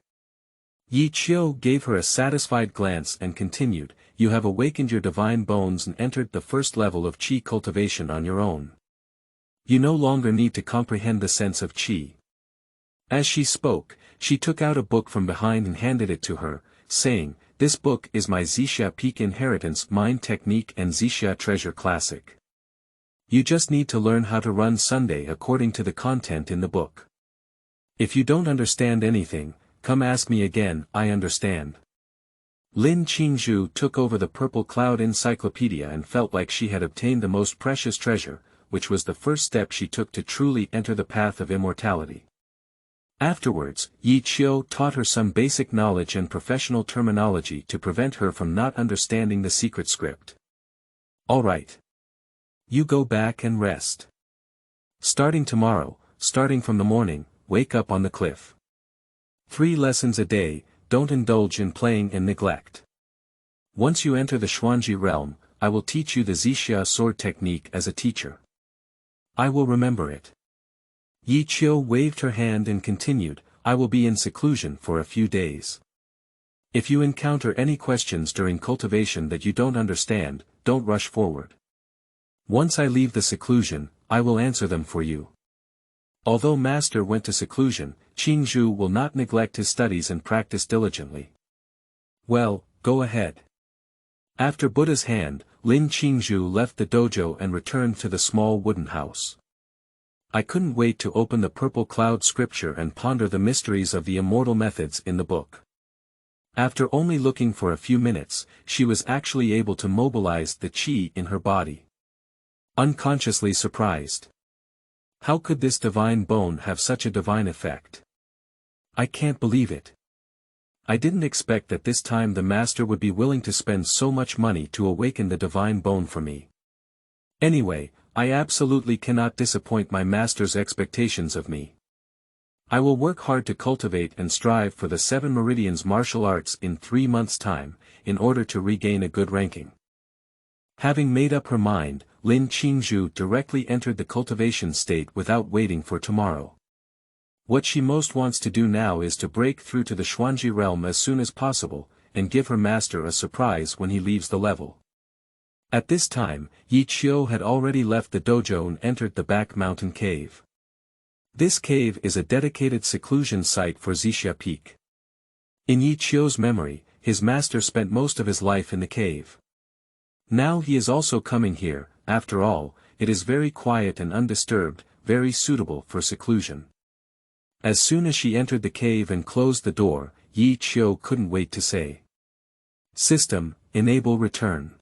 Yi Qiu gave her a satisfied glance and continued, you have awakened your divine bones and entered the first level of Qi cultivation on your own. You no longer need to comprehend the sense of Qi. As she spoke, she took out a book from behind and handed it to her, saying, this book is my Xixia Peak Inheritance Mind Technique and Xixia Treasure Classic. You just need to learn how to run Sunday according to the content in the book. If you don't understand anything, come ask me again, I understand. Lin Qingzhu took over the Purple Cloud Encyclopedia and felt like she had obtained the most precious treasure, which was the first step she took to truly enter the path of immortality. Afterwards, Yi Qiu taught her some basic knowledge and professional terminology to prevent her from not understanding the secret script. All right. You go back and rest. Starting tomorrow, starting from the morning, wake up on the cliff. 3 lessons a day, don't indulge in playing and neglect. Once you enter the Xuanji realm, I will teach you the Xixia sword technique as a teacher. I will remember it. Yi Qiu waved her hand and continued, I will be in seclusion for a few days. If you encounter any questions during cultivation that you don't understand, don't rush forward. Once I leave the seclusion, I will answer them for you. Although Master went to seclusion, Qingzhu will not neglect his studies and practice diligently. Well, go ahead. After Buddha's hand, Lin Qingzhu left the dojo and returned to the small wooden house. I couldn't wait to open the Purple Cloud scripture and ponder the mysteries of the immortal methods in the book. After only looking for a few minutes, she was actually able to mobilize the qi in her body. Unconsciously surprised. How could this divine bone have such a divine effect? I can't believe it. I didn't expect that this time the master would be willing to spend so much money to awaken the divine bone for me. Anyway, I absolutely cannot disappoint my master's expectations of me. I will work hard to cultivate and strive for the 7 meridians martial arts in 3 months' time, in order to regain a good ranking. Having made up her mind, Lin Qingzhu directly entered the cultivation state without waiting for tomorrow. What she most wants to do now is to break through to the Xuanji realm as soon as possible, and give her master a surprise when he leaves the level. At this time, Yi Qiu had already left the dojo and entered the back mountain cave. This cave is a dedicated seclusion site for Xixia Peak. In Yi Qiu's memory, his master spent most of his life in the cave. Now he is also coming here. After all, it is very quiet and undisturbed, very suitable for seclusion. As soon as she entered the cave and closed the door, Yi Qiu couldn't wait to say. System, enable return.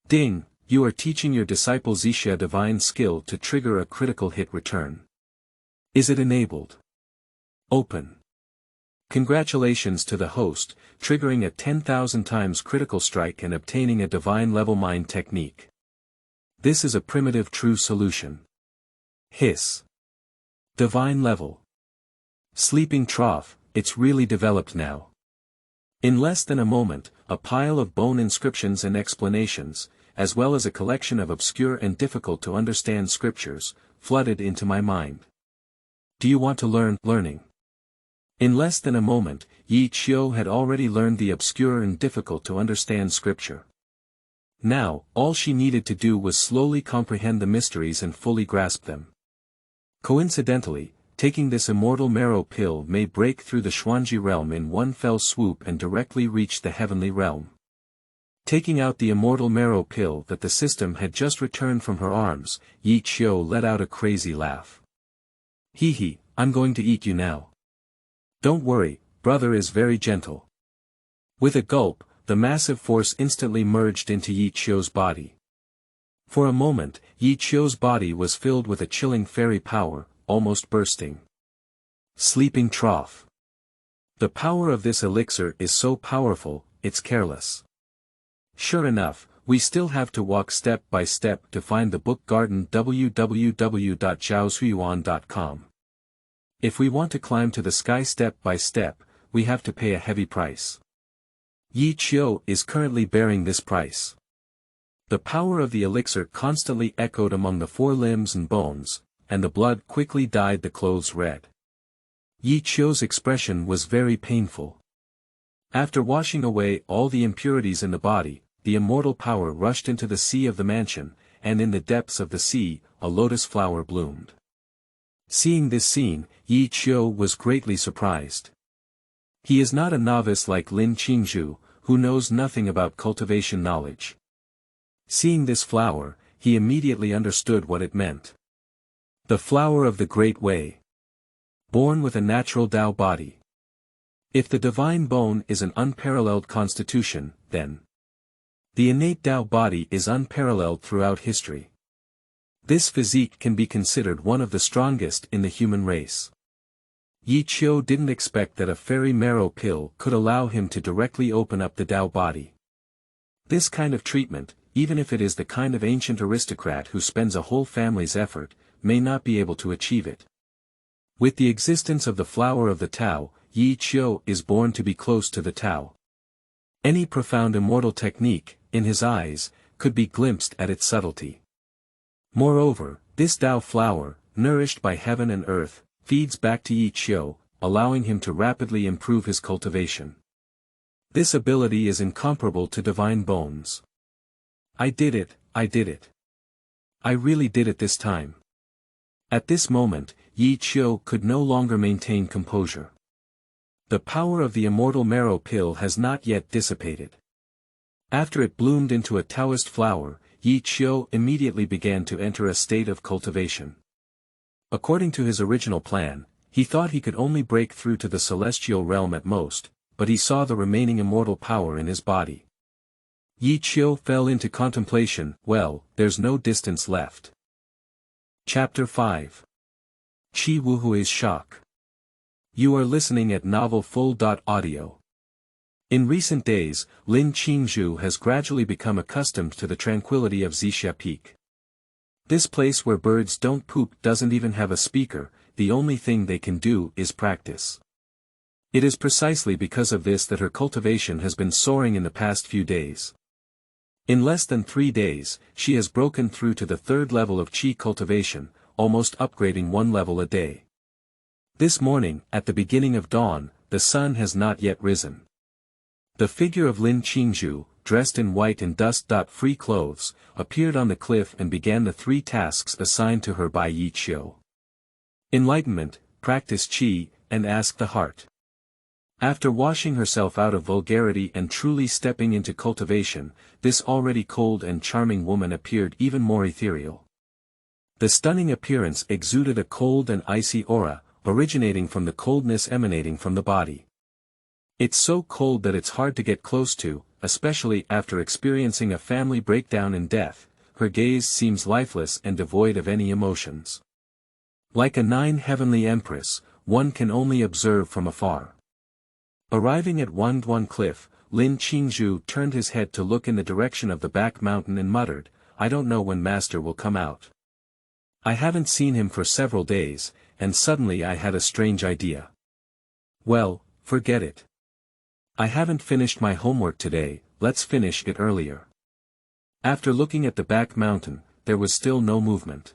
Ding, you are teaching your disciple Xixia divine skill to trigger a critical hit return. Is it enabled? Open. Congratulations to the host, triggering a 10,000 times critical strike and obtaining a divine level mind technique. This is a primitive true solution. Hiss. Divine level. Sleeping trough, it's really developed now. In less than a moment, a pile of bone inscriptions and explanations, as well as a collection of obscure and difficult to understand scriptures, flooded into my mind. Do you want to learn learning? In less than a moment, Yi Qiu had already learned the obscure and difficult to understand scripture. Now, all she needed to do was slowly comprehend the mysteries and fully grasp them. Coincidentally, taking this immortal marrow pill may break through the Xuanji realm in one fell swoop and directly reach the heavenly realm. Taking out the immortal marrow pill that the system had just returned from her arms, Yi Qiu let out a crazy laugh. Hee hee, I'm going to eat you now. Don't worry, brother is very gentle. With a gulp, the massive force instantly merged into Yi Qiu's body. For a moment, Yi Qiu's body was filled with a chilling fairy power, almost bursting. Sleeping trough. The power of this elixir is so powerful, it's careless. Sure enough, we still have to walk step by step to find the book garden www.zhaosuiyuan.com. If we want to climb to the sky step by step, we have to pay a heavy price. Yi Qiu is currently bearing this price. The power of the elixir constantly echoed among the four limbs and bones, and the blood quickly dyed the clothes red. Yi Qiu's expression was very painful. After washing away all the impurities in the body, the immortal power rushed into the sea of the mansion, and in the depths of the sea, a lotus flower bloomed. Seeing this scene, Yi Qiu was greatly surprised. He is not a novice like Lin Qingzhu, who knows nothing about cultivation knowledge. Seeing this flower, he immediately understood what it meant. The flower of the Great Way. Born with a natural Tao body. If the divine bone is an unparalleled constitution, then the innate Tao body is unparalleled throughout history. This physique can be considered one of the strongest in the human race. Yi Qiu didn't expect that a fairy marrow pill could allow him to directly open up the Tao body. This kind of treatment, even if it is the kind of ancient aristocrat who spends a whole family's effort, may not be able to achieve it. With the existence of the flower of the Tao, Yi Qiu is born to be close to the Tao. Any profound immortal technique, in his eyes, could be glimpsed at its subtlety. Moreover, this Tao flower, nourished by heaven and earth, feeds back to Yi Qiu, allowing him to rapidly improve his cultivation. This ability is incomparable to divine bones. I did it, I did it. I really did it this time. At this moment, Yi Qiu could no longer maintain composure. The power of the immortal marrow pill has not yet dissipated. After it bloomed into a Taoist flower, Yi Qiu immediately began to enter a state of cultivation. According to his original plan, he thought he could only break through to the celestial realm at most, but he saw the remaining immortal power in his body. Yi Qiu fell into contemplation. Well, there's no distance left. Chapter 5. Qi Wuhui's Shock. You are listening at novelfull.audio. In recent days, Lin Qingzhu has gradually become accustomed to the tranquility of Zixia Peak. This place where birds don't poop doesn't even have a speaker, the only thing they can do is practice. It is precisely because of this that her cultivation has been soaring in the past few days. In less than 3 days, she has broken through to the 3rd level of qi cultivation, almost upgrading 1 level a day. This morning, at the beginning of dawn, the sun has not yet risen. The figure of Lin Qingzhu, dressed in white and dust-free clothes, appeared on the cliff and began the 3 tasks assigned to her by Yi Qiu. Enlightenment, practice qi, and ask the heart. After washing herself out of vulgarity and truly stepping into cultivation, this already cold and charming woman appeared even more ethereal. The stunning appearance exuded a cold and icy aura, originating from the coldness emanating from the body. It's so cold that it's hard to get close to, especially after experiencing a family breakdown and death. Her gaze seems lifeless and devoid of any emotions. Like a 9 heavenly empress, one can only observe from afar. Arriving at Wanduan Cliff, Lin Qingzhu turned his head to look in the direction of the back mountain and muttered, I don't know when Master will come out. I haven't seen him for several days, and suddenly I had a strange idea. Well, forget it. I haven't finished my homework today, let's finish it earlier. After looking at the back mountain, there was still no movement.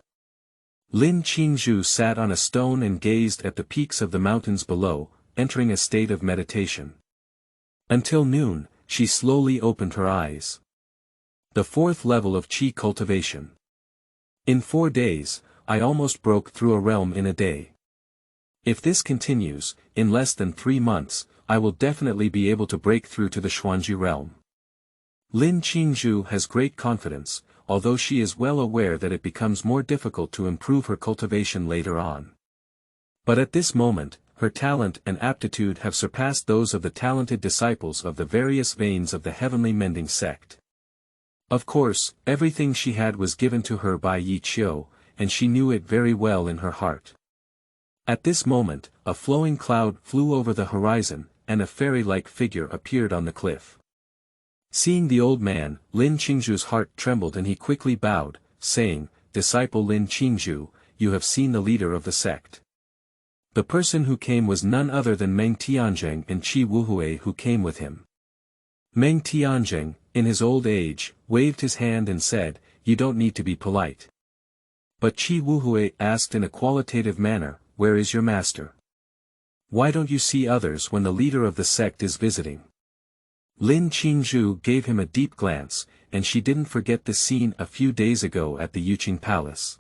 Lin Qingzhu sat on a stone and gazed at the peaks of the mountains below, entering a state of meditation. Until noon, she slowly opened her eyes. The 4th level of qi cultivation. In 4 days, I almost broke through a realm in a day. If this continues, in less than 3 months, I will definitely be able to break through to the Xuanji realm. Lin Qingzhu has great confidence, although she is well aware that it becomes more difficult to improve her cultivation later on. But at this moment, her talent and aptitude have surpassed those of the talented disciples of the various veins of the heavenly mending sect. Of course, everything she had was given to her by Yi Qiu, and she knew it very well in her heart. At this moment, a flowing cloud flew over the horizon, and a fairy-like figure appeared on the cliff. Seeing the old man, Lin Qingzhu's heart trembled and he quickly bowed, saying, "Disciple Lin Qingzhu, you have seen the leader of the sect." The person who came was none other than Meng Tianzheng and Qi Wuhui who came with him. Meng Tianzheng, in his old age, waved his hand and said, "You don't need to be polite." But Qi Wuhui asked in a qualitative manner, "Where is your master? Why don't you see others when the leader of the sect is visiting?" Lin Qingzhu gave him a deep glance, and she didn't forget the scene a few days ago at the Yuqing Palace.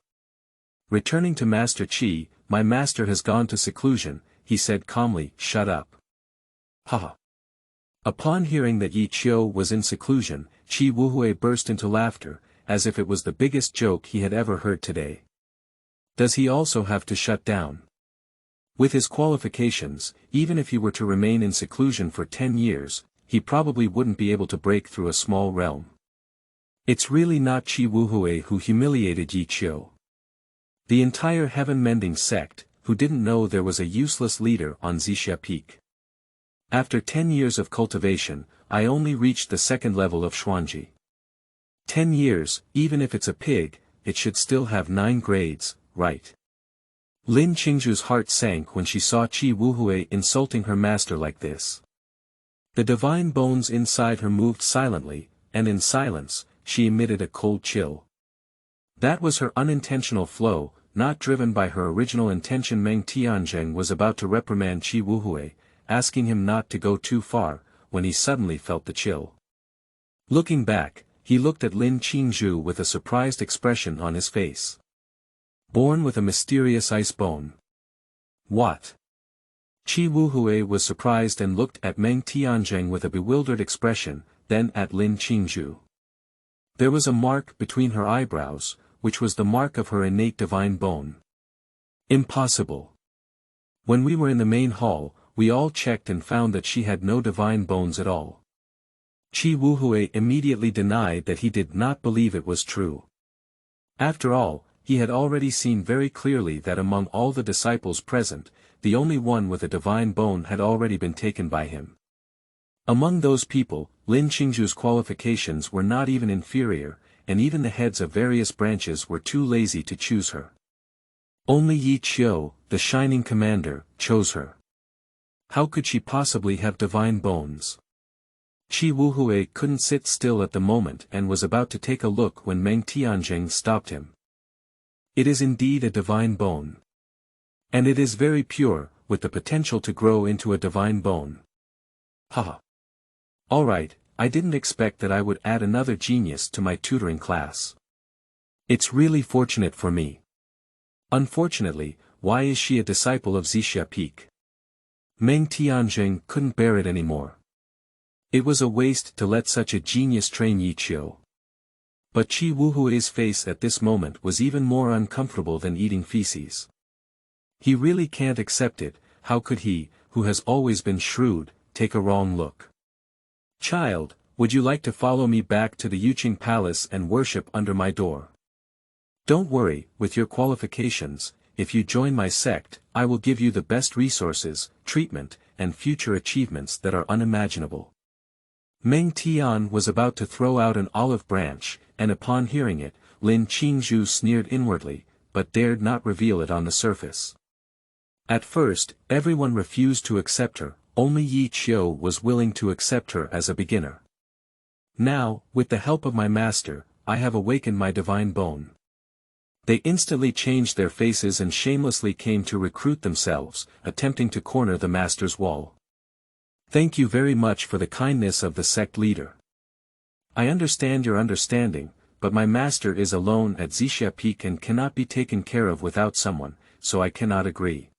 Returning to Master Qi, "My master has gone to seclusion," he said calmly, "Shut up." Haha. Upon hearing that Yi Qiu was in seclusion, Qi Wuhui burst into laughter, as if it was the biggest joke he had ever heard today. Does he also have to shut down? With his qualifications, even if he were to remain in seclusion for 10 years, he probably wouldn't be able to break through a small realm. It's really not Qi Wuhui who humiliated Yi Qiu. The entire heaven-mending sect, who didn't know there was a useless leader on Xixia Peak. After 10 years of cultivation, I only reached the second level of Xuanji. 10 years, even if it's a pig, it should still have 9 grades, right? Lin Qingzhu's heart sank when she saw Qi Wuhui insulting her master like this. The divine bones inside her moved silently, and in silence, she emitted a cold chill. That was her unintentional flow, not driven by her original intention. Meng Tianzheng was about to reprimand Qi Wuhui, asking him not to go too far, when he suddenly felt the chill. Looking back, he looked at Lin Qingzhu with a surprised expression on his face. Born with a mysterious ice bone. What? Qi Wuhui was surprised and looked at Meng Tianzheng with a bewildered expression, then at Lin Qingzhu. There was a mark between her eyebrows, which was the mark of her innate divine bone. Impossible. When we were in the main hall, we all checked and found that she had no divine bones at all. Qi Wuhui immediately denied that he did not believe it was true. After all, he had already seen very clearly that among all the disciples present, the only one with a divine bone had already been taken by him. Among those people, Lin Qingzhu's qualifications were not even inferior, and even the heads of various branches were too lazy to choose her. Only Yi Qiu, the shining commander, chose her. How could she possibly have divine bones? Qi Wuhui couldn't sit still at the moment and was about to take a look when Meng Tianzheng stopped him. It is indeed a divine bone. And it is very pure, with the potential to grow into a divine bone. Haha. Alright, I didn't expect that I would add another genius to my tutoring class. It's really fortunate for me. Unfortunately, why is she a disciple of Xixia Peak? Meng Tianzheng couldn't bear it anymore. It was a waste to let such a genius train Yi Qiu. But Qi Wuhui's face at this moment was even more uncomfortable than eating feces. He really can't accept it. How could he, who has always been shrewd, take a wrong look? Child, would you like to follow me back to the Yuqing Palace and worship under my door? Don't worry, with your qualifications, if you join my sect, I will give you the best resources, treatment, and future achievements that are unimaginable. Meng Tian was about to throw out an olive branch, and upon hearing it, Lin Qingzhu sneered inwardly, but dared not reveal it on the surface. At first, everyone refused to accept her, only Yi Qiu was willing to accept her as a beginner. Now, with the help of my master, I have awakened my divine bone. They instantly changed their faces and shamelessly came to recruit themselves, attempting to corner the master's wall. Thank you very much for the kindness of the sect leader. I understand your understanding, but my master is alone at Xixia Peak and cannot be taken care of without someone, so I cannot agree.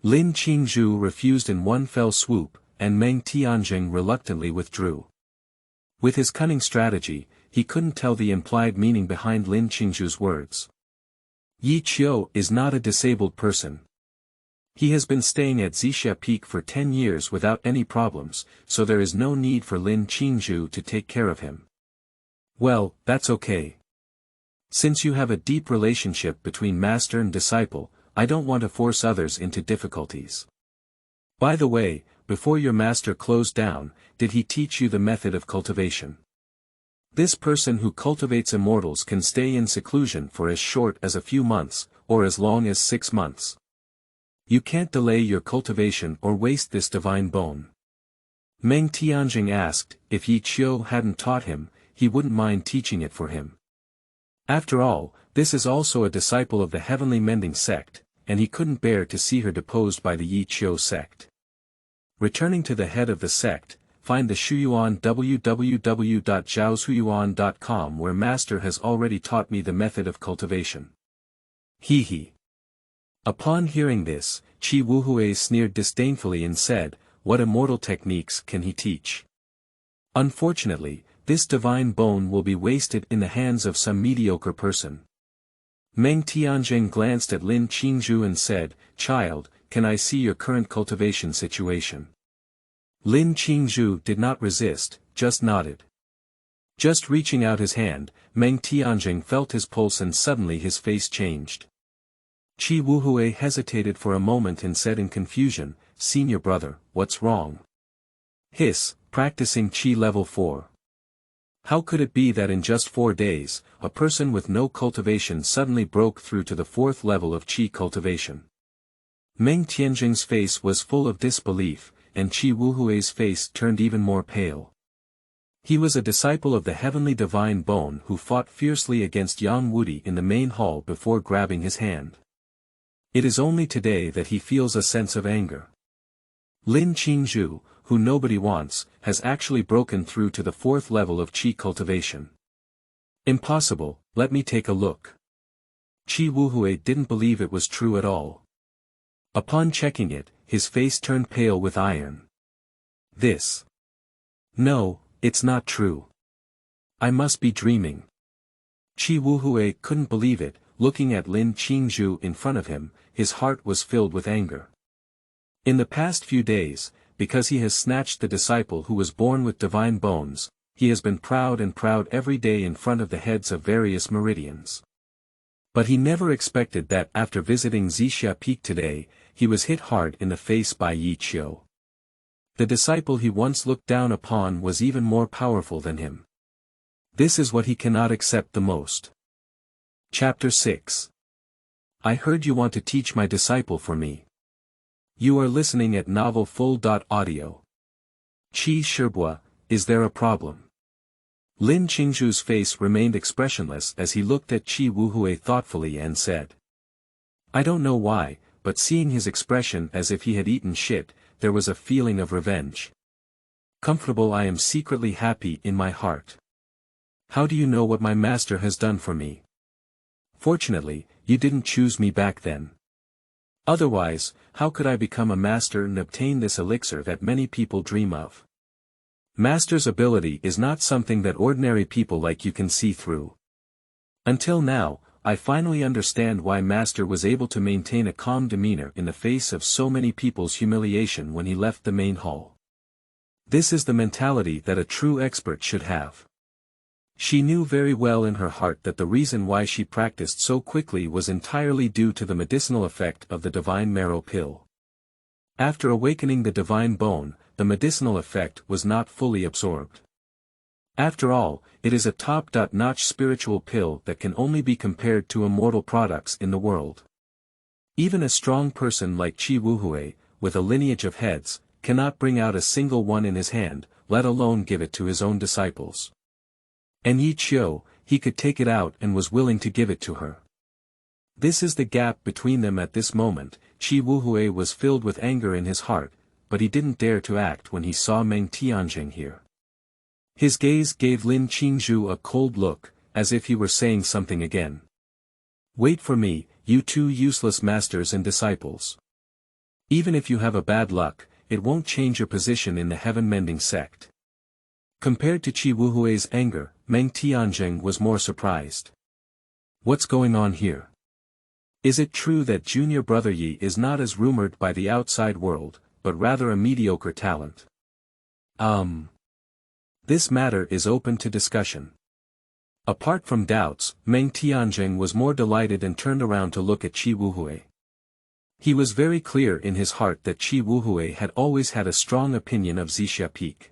Lin Qingzhu refused in one fell swoop, and Meng Tianzheng reluctantly withdrew. With his cunning strategy, he couldn't tell the implied meaning behind Lin Qingzhu's words. Yi Qiu is not a disabled person. He has been staying at Zixia Peak for 10 years without any problems, so there is no need for Lin Qingzhu to take care of him. Well, that's okay. Since you have a deep relationship between master and disciple, I don't want to force others into difficulties. By the way, before your master closed down, did he teach you the method of cultivation? This person who cultivates immortals can stay in seclusion for as short as a few months, or as long as 6 months. You can't delay your cultivation or waste this divine bone. Meng Tianjing asked, if Yi Qiu hadn't taught him, he wouldn't mind teaching it for him. After all, this is also a disciple of the Heavenly Mending sect, and he couldn't bear to see her deposed by the Yi Qiu sect. Returning to the head of the sect, find the Shuyuan www.zhaoshuyuan.com where Master has already taught me the method of cultivation. He he. Upon hearing this, Qi Wuhui sneered disdainfully and said, what immortal techniques can he teach? Unfortunately, this divine bone will be wasted in the hands of some mediocre person. Meng Tianjing glanced at Lin Qingzhu and said, child, can I see your current cultivation situation? Lin Qingzhu did not resist, just nodded. Just reaching out his hand, Meng Tianjing felt his pulse and suddenly his face changed. Qi Wuhui hesitated for a moment and said in confusion, senior brother, what's wrong? Hiss, practicing Qi level 4. How could it be that in just 4 days, a person with no cultivation suddenly broke through to the 4th level of Qi cultivation? Meng Tianjing's face was full of disbelief, and Qi Wuhui's face turned even more pale. He was a disciple of the heavenly divine bone who fought fiercely against Yang Wudi in the main hall before grabbing his hand. It is only today that he feels a sense of anger. Lin Qingzhu, who nobody wants, has actually broken through to the 4th level of Qi cultivation. Impossible, let me take a look. Qi Wuhui didn't believe it was true at all. Upon checking it, his face turned pale with iron. This. No, it's not true. I must be dreaming. Qi Wuhui couldn't believe it, looking at Lin Qingzhu in front of him, his heart was filled with anger. In the past few days, because he has snatched the disciple who was born with divine bones, he has been proud every day in front of the heads of various meridians. But he never expected that after visiting Zixia Peak today, he was hit hard in the face by Yi Qiu. The disciple he once looked down upon was even more powerful than him. This is what he cannot accept the most. Chapter 6. I heard you want to teach my disciple for me. You are listening at novelfull.audio. Qi Shibua, is there a problem? Lin Qingzhu's face remained expressionless as he looked at Qi Wuhui thoughtfully and said. I don't know why, but seeing his expression as if he had eaten shit, there was a feeling of revenge. Comfortable I am secretly happy in my heart. How do you know what my master has done for me? Fortunately, you didn't choose me back then. Otherwise, how could I become a master and obtain this elixir that many people dream of? Master's ability is not something that ordinary people like you can see through. Until now, I finally understand why Master was able to maintain a calm demeanor in the face of so many people's humiliation when he left the main hall. This is the mentality that a true expert should have. She knew very well in her heart that the reason why she practiced so quickly was entirely due to the medicinal effect of the Divine Marrow Pill. After awakening the divine bone, the medicinal effect was not fully absorbed. After all, it is a top-notch spiritual pill that can only be compared to immortal products in the world. Even a strong person like Qi Wuhui, with a lineage of heads, cannot bring out a single one in his hand, let alone give it to his own disciples. And Yi Qiu, he could take it out and was willing to give it to her. This is the gap between them at this moment. Qi Wuhui was filled with anger in his heart, but he didn't dare to act when he saw Meng Tianjing here. His gaze gave Lin Qingzhu a cold look, as if he were saying something again. Wait for me, you two useless masters and disciples. Even if you have a bad luck, it won't change your position in the heaven-mending sect. Compared to Qi Wuhui's anger, Meng Tianjing was more surprised. What's going on here? Is it true that junior brother Yi is not as rumored by the outside world, but rather a mediocre talent? This matter is open to discussion. Apart from doubts, Meng Tianjing was more delighted and turned around to look at Qi Wuhui. He was very clear in his heart that Qi Wuhui had always had a strong opinion of Zixia Peak.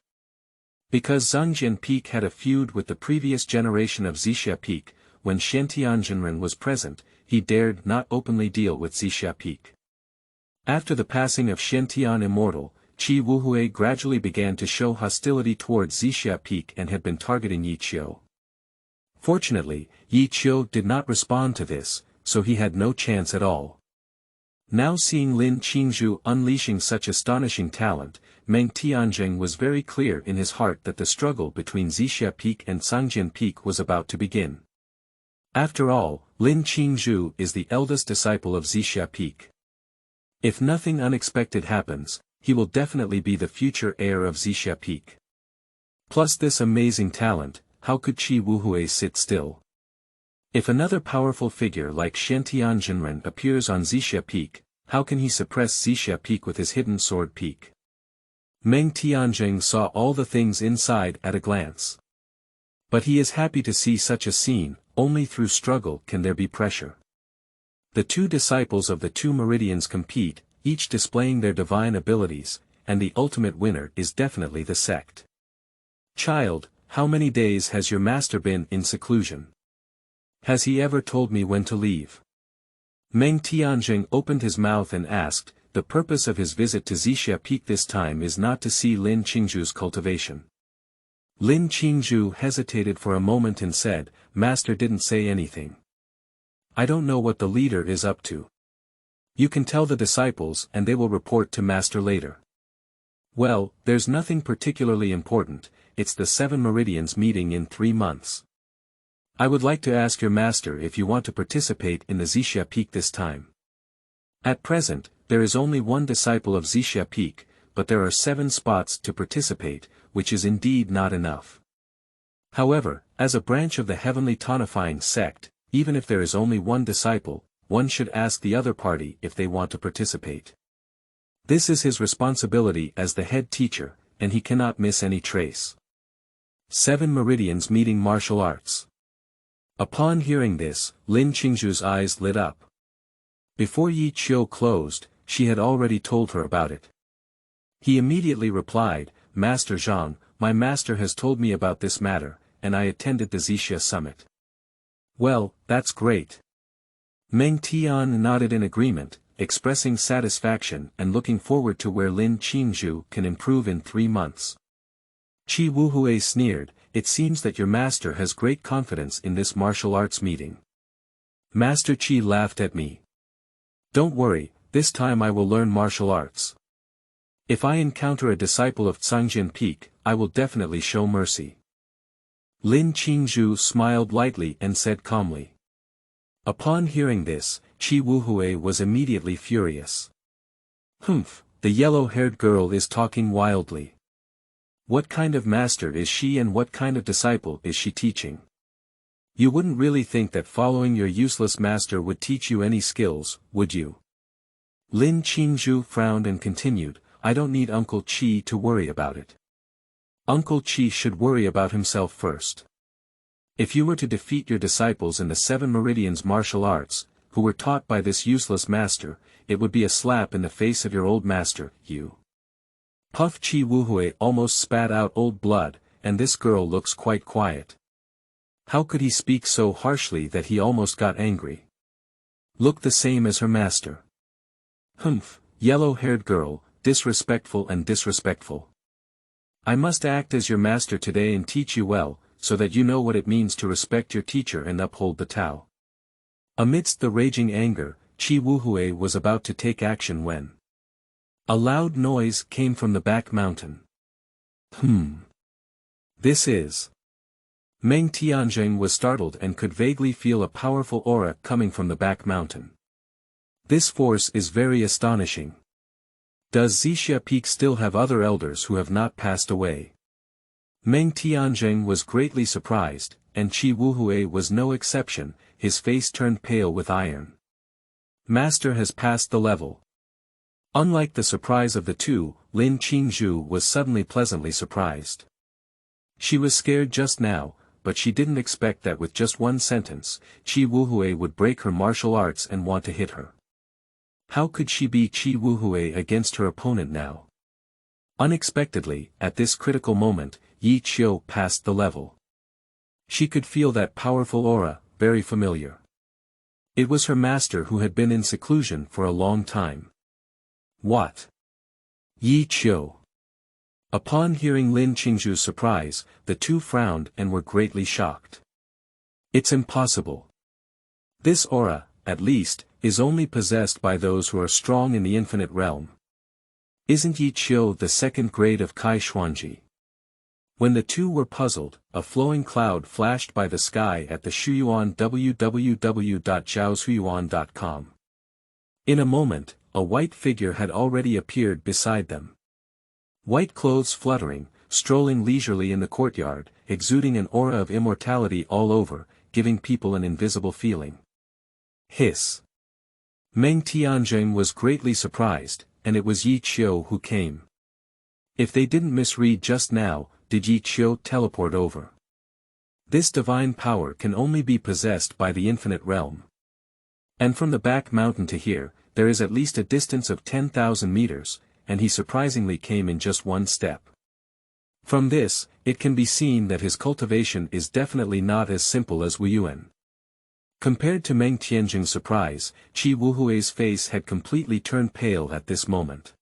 Because Zhang Jian Peak had a feud with the previous generation of Zixia Peak, when Shen was present, he dared not openly deal with Zixia Peak. After the passing of Shen Tian Immortal, Qi Wuhui gradually began to show hostility towards Zixia Peak and had been targeting Yi Qiu. Fortunately, Yi Qiu did not respond to this, so he had no chance at all. Now seeing Lin Qingzhu unleashing such astonishing talent, Meng Tianjing was very clear in his heart that the struggle between Zixia Peak and Zhangjian Peak was about to begin. After all, Lin Qingzhu is the eldest disciple of Zixia Peak. If nothing unexpected happens, he will definitely be the future heir of Zixia Peak. Plus this amazing talent, how could Qi Wuhui sit still? If another powerful figure like Shen Tianjinren appears on Zixia Peak, how can he suppress Zixia Peak with his hidden sword peak? Meng Tianjing saw all the things inside at a glance. But he is happy to see such a scene, only through struggle can there be pressure. The two disciples of the two meridians compete, each displaying their divine abilities, and the ultimate winner is definitely the sect. Child, how many days has your master been in seclusion? Has he ever told me when to leave? Meng Tianjing opened his mouth and asked. The purpose of his visit to Zixia Peak this time is not to see Lin Qingzhu's cultivation. Lin Qingzhu hesitated for a moment and said, Master didn't say anything. I don't know what the leader is up to. You can tell the disciples and they will report to Master later. Well, there's nothing particularly important, it's the 7 Meridians meeting in 3 months. I would like to ask your master if you want to participate in the Zixia Peak this time. At present, there is only one disciple of Zixia Peak, but there are 7 spots to participate, which is indeed not enough. However, as a branch of the heavenly tonifying sect, even if there is only one disciple, one should ask the other party if they want to participate. This is his responsibility as the head teacher, and he cannot miss any trace. 7 Meridians meeting martial arts. Upon hearing this, Lin Qingzhu's eyes lit up. Before Yi Qiu closed, she had already told her about it. He immediately replied, Master Zhang, my master has told me about this matter, and I attended the Zixia summit. Well, that's great. Meng Tian nodded in agreement, expressing satisfaction and looking forward to where Lin Qingzhu can improve in 3 months. Qi Wuhui sneered, it seems that your master has great confidence in this martial arts meeting. Master Qi laughed at me. Don't worry, this time I will learn martial arts. If I encounter a disciple of Zhangjian Peak, I will definitely show mercy. Lin Qingzhu smiled lightly and said calmly. Upon hearing this, Qi Wuhui was immediately furious. Humph, the yellow-haired girl is talking wildly. What kind of master is she and what kind of disciple is she teaching? You wouldn't really think that following your useless master would teach you any skills, would you? Lin Qingzhu frowned and continued, I don't need Uncle Qi to worry about it. Uncle Qi should worry about himself first. If you were to defeat your disciples in the 7 Meridians martial arts, who were taught by this useless master, it would be a slap in the face of your old master, you. Puff Qi Wuhui almost spat out old blood, and this girl looks quite quiet. How could he speak so harshly that he almost got angry? Look the same as her master. Humph, yellow-haired girl, disrespectful and disrespectful. I must act as your master today and teach you well, so that you know what it means to respect your teacher and uphold the Tao. Amidst the raging anger, Qi Wuhui was about to take action when a loud noise came from the back mountain. This is. Meng Tianjing was startled and could vaguely feel a powerful aura coming from the back mountain. This force is very astonishing. Does Zixia Peak still have other elders who have not passed away? Meng Tianzheng was greatly surprised, and Qi Wuhui was no exception, his face turned pale with iron. Master has passed the level. Unlike the surprise of the two, Lin Qingzhu was suddenly pleasantly surprised. She was scared just now, but she didn't expect that with just one sentence, Qi Wuhui would break her martial arts and want to hit her. How could she be Qi Wuhui against her opponent now? Unexpectedly, at this critical moment, Yi Qiu passed the level. She could feel that powerful aura, very familiar. It was her master who had been in seclusion for a long time. What? Yi Qiu. Upon hearing Lin Qingzhu's surprise, the two frowned and were greatly shocked. It's impossible. This aura, at least, is only possessed by those who are strong in the infinite realm. Isn't Yi Qiu the second grade of Kai Xuanji? When the two were puzzled, a flowing cloud flashed by the sky at the Shuyuan www.zhaoshuyuan.com. In a moment, a white figure had already appeared beside them. White clothes fluttering, strolling leisurely in the courtyard, exuding an aura of immortality all over, giving people an invisible feeling. Hiss. Meng Tianzheng was greatly surprised, and it was Yi Qiu who came. If they didn't misread just now, did Yi Qiu teleport over? This divine power can only be possessed by the infinite realm. And from the back mountain to here, there is at least a distance of 10,000 meters, and he surprisingly came in just one step. From this, it can be seen that his cultivation is definitely not as simple as Wuyuan. Compared to Meng Tianzheng's surprise, Qi Wuhui's face had completely turned pale at this moment.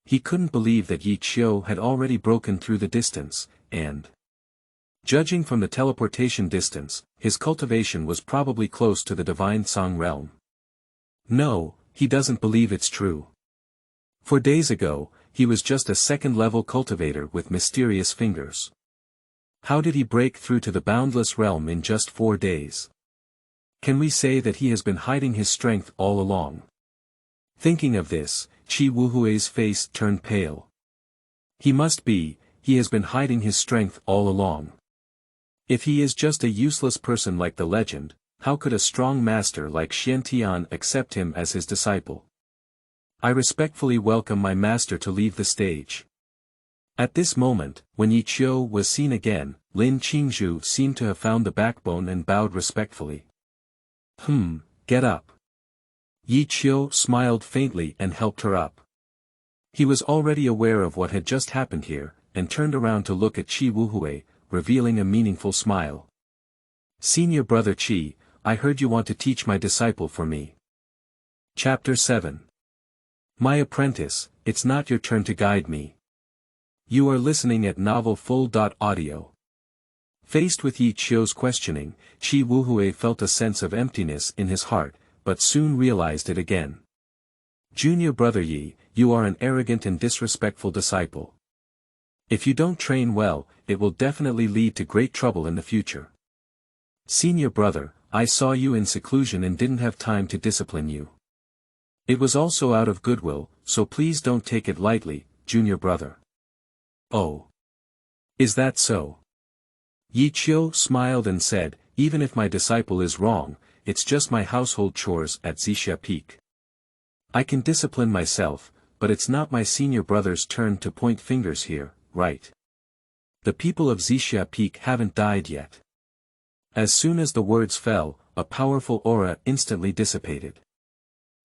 He couldn't believe that Yi Qiu had already broken through the distance, and judging from the teleportation distance, his cultivation was probably close to the divine Song realm. No, he doesn't believe it's true. 4 days ago, he was just a second-level cultivator with mysterious fingers. How did he break through to the boundless realm in just 4 days? Can we say that he has been hiding his strength all along? Thinking of this, Qi Wuhui's face turned pale. He has been hiding his strength all along. If he is just a useless person like the legend, how could a strong master like Xiantian accept him as his disciple? I respectfully welcome my master to leave the stage. At this moment, when Yi Qiu was seen again, Lin Qingzhu seemed to have found the backbone and bowed respectfully. Get up. Yi Qiu smiled faintly and helped her up. He was already aware of what had just happened here, and turned around to look at Qi Wuhui, revealing a meaningful smile. Senior brother Qi, I heard you want to teach my disciple for me. Chapter 7. My apprentice, it's not your turn to guide me. You are listening at novelfull.audio. Faced with Yi Qiu's questioning, Qi Wuhui felt a sense of emptiness in his heart, but soon realized it again. Junior brother Yi, you are an arrogant and disrespectful disciple. If you don't train well, it will definitely lead to great trouble in the future. Senior brother, I saw you in seclusion and didn't have time to discipline you. It was also out of goodwill, so please don't take it lightly, junior brother. Oh. Is that so? Yi Qiu smiled and said, even if my disciple is wrong, it's just my household chores at Zixia Peak. I can discipline myself, but it's not my senior brother's turn to point fingers here, right? The people of Zixia Peak haven't died yet. As soon as the words fell, a powerful aura instantly dissipated.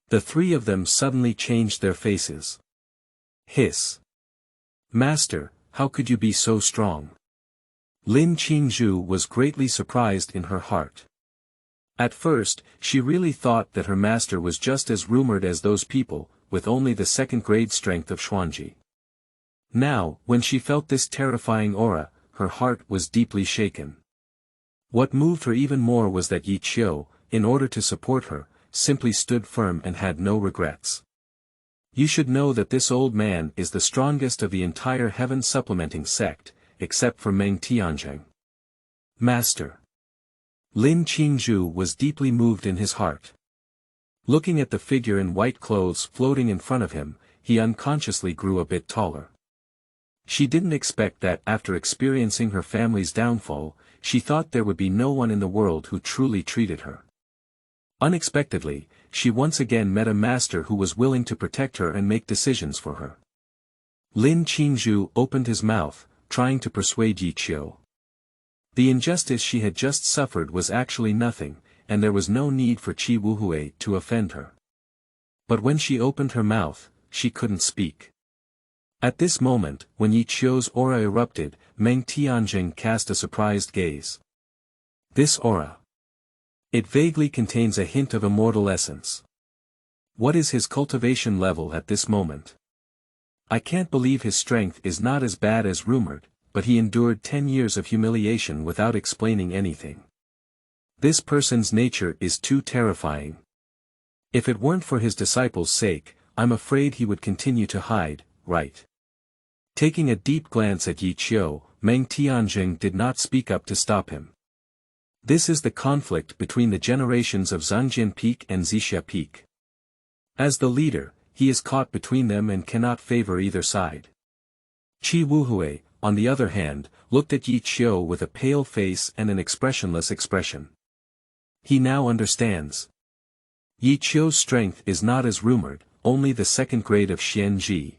The three of them suddenly changed their faces. Hiss. Master, how could you be so strong? Lin Qingzhu was greatly surprised in her heart. At first, she really thought that her master was just as rumored as those people, with only the second-grade strength of Xuanji. Now, when she felt this terrifying aura, her heart was deeply shaken. What moved her even more was that Yi Qiu, in order to support her, simply stood firm and had no regrets. You should know that this old man is the strongest of the entire heaven supplementing sect, except for Meng Tianzheng. Master. Lin Qingzhu was deeply moved in his heart. Looking at the figure in white clothes floating in front of him, he unconsciously grew a bit taller. She didn't expect that after experiencing her family's downfall, she thought there would be no one in the world who truly treated her. Unexpectedly, she once again met a master who was willing to protect her and make decisions for her. Lin Qingzhu opened his mouth, trying to persuade Yi Qiu. The injustice she had just suffered was actually nothing, and there was no need for Qi Wuhui to offend her. But when she opened her mouth, she couldn't speak. At this moment, when Yi Qiu's aura erupted, Meng Tianjing cast a surprised gaze. This aura. It vaguely contains a hint of immortal essence. What is his cultivation level at this moment? I can't believe his strength is not as bad as rumored, but he endured 10 years of humiliation without explaining anything. This person's nature is too terrifying. If it weren't for his disciples' sake, I'm afraid he would continue to hide, right? Taking a deep glance at Yi Qiu, Meng Tianjing did not speak up to stop him. This is the conflict between the generations of Zhangjian Peak and Zixia Peak. As the leader, he is caught between them and cannot favor either side. Qi Wuhui, on the other hand, looked at Yi Qiu with a pale face and an expressionless expression. He now understands. Yi Qiu's strength is not as rumored, only the second grade of Xianji.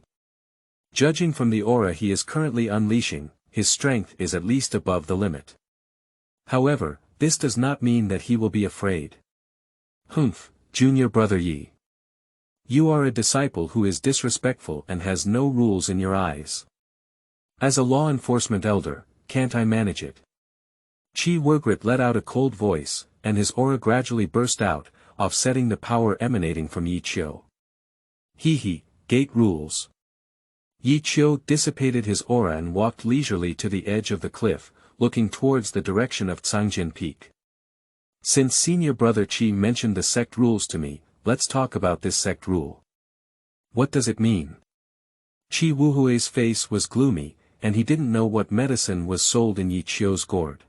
Judging from the aura he is currently unleashing, his strength is at least above the limit. However, this does not mean that he will be afraid. Humph, junior brother Yi. You are a disciple who is disrespectful and has no rules in your eyes. As a law enforcement elder, can't I manage it? Qi Wurgrit let out a cold voice, and his aura gradually burst out, offsetting the power emanating from Yi Qiu. Gate rules. Yi Qiu dissipated his aura and walked leisurely to the edge of the cliff, looking towards the direction of Zhangjian Peak. Since senior brother Qi mentioned the sect rules to me, let's talk about this sect rule. What does it mean? Qi Wuhui's face was gloomy, and he didn't know what medicine was sold in Yi Qiu's gourd.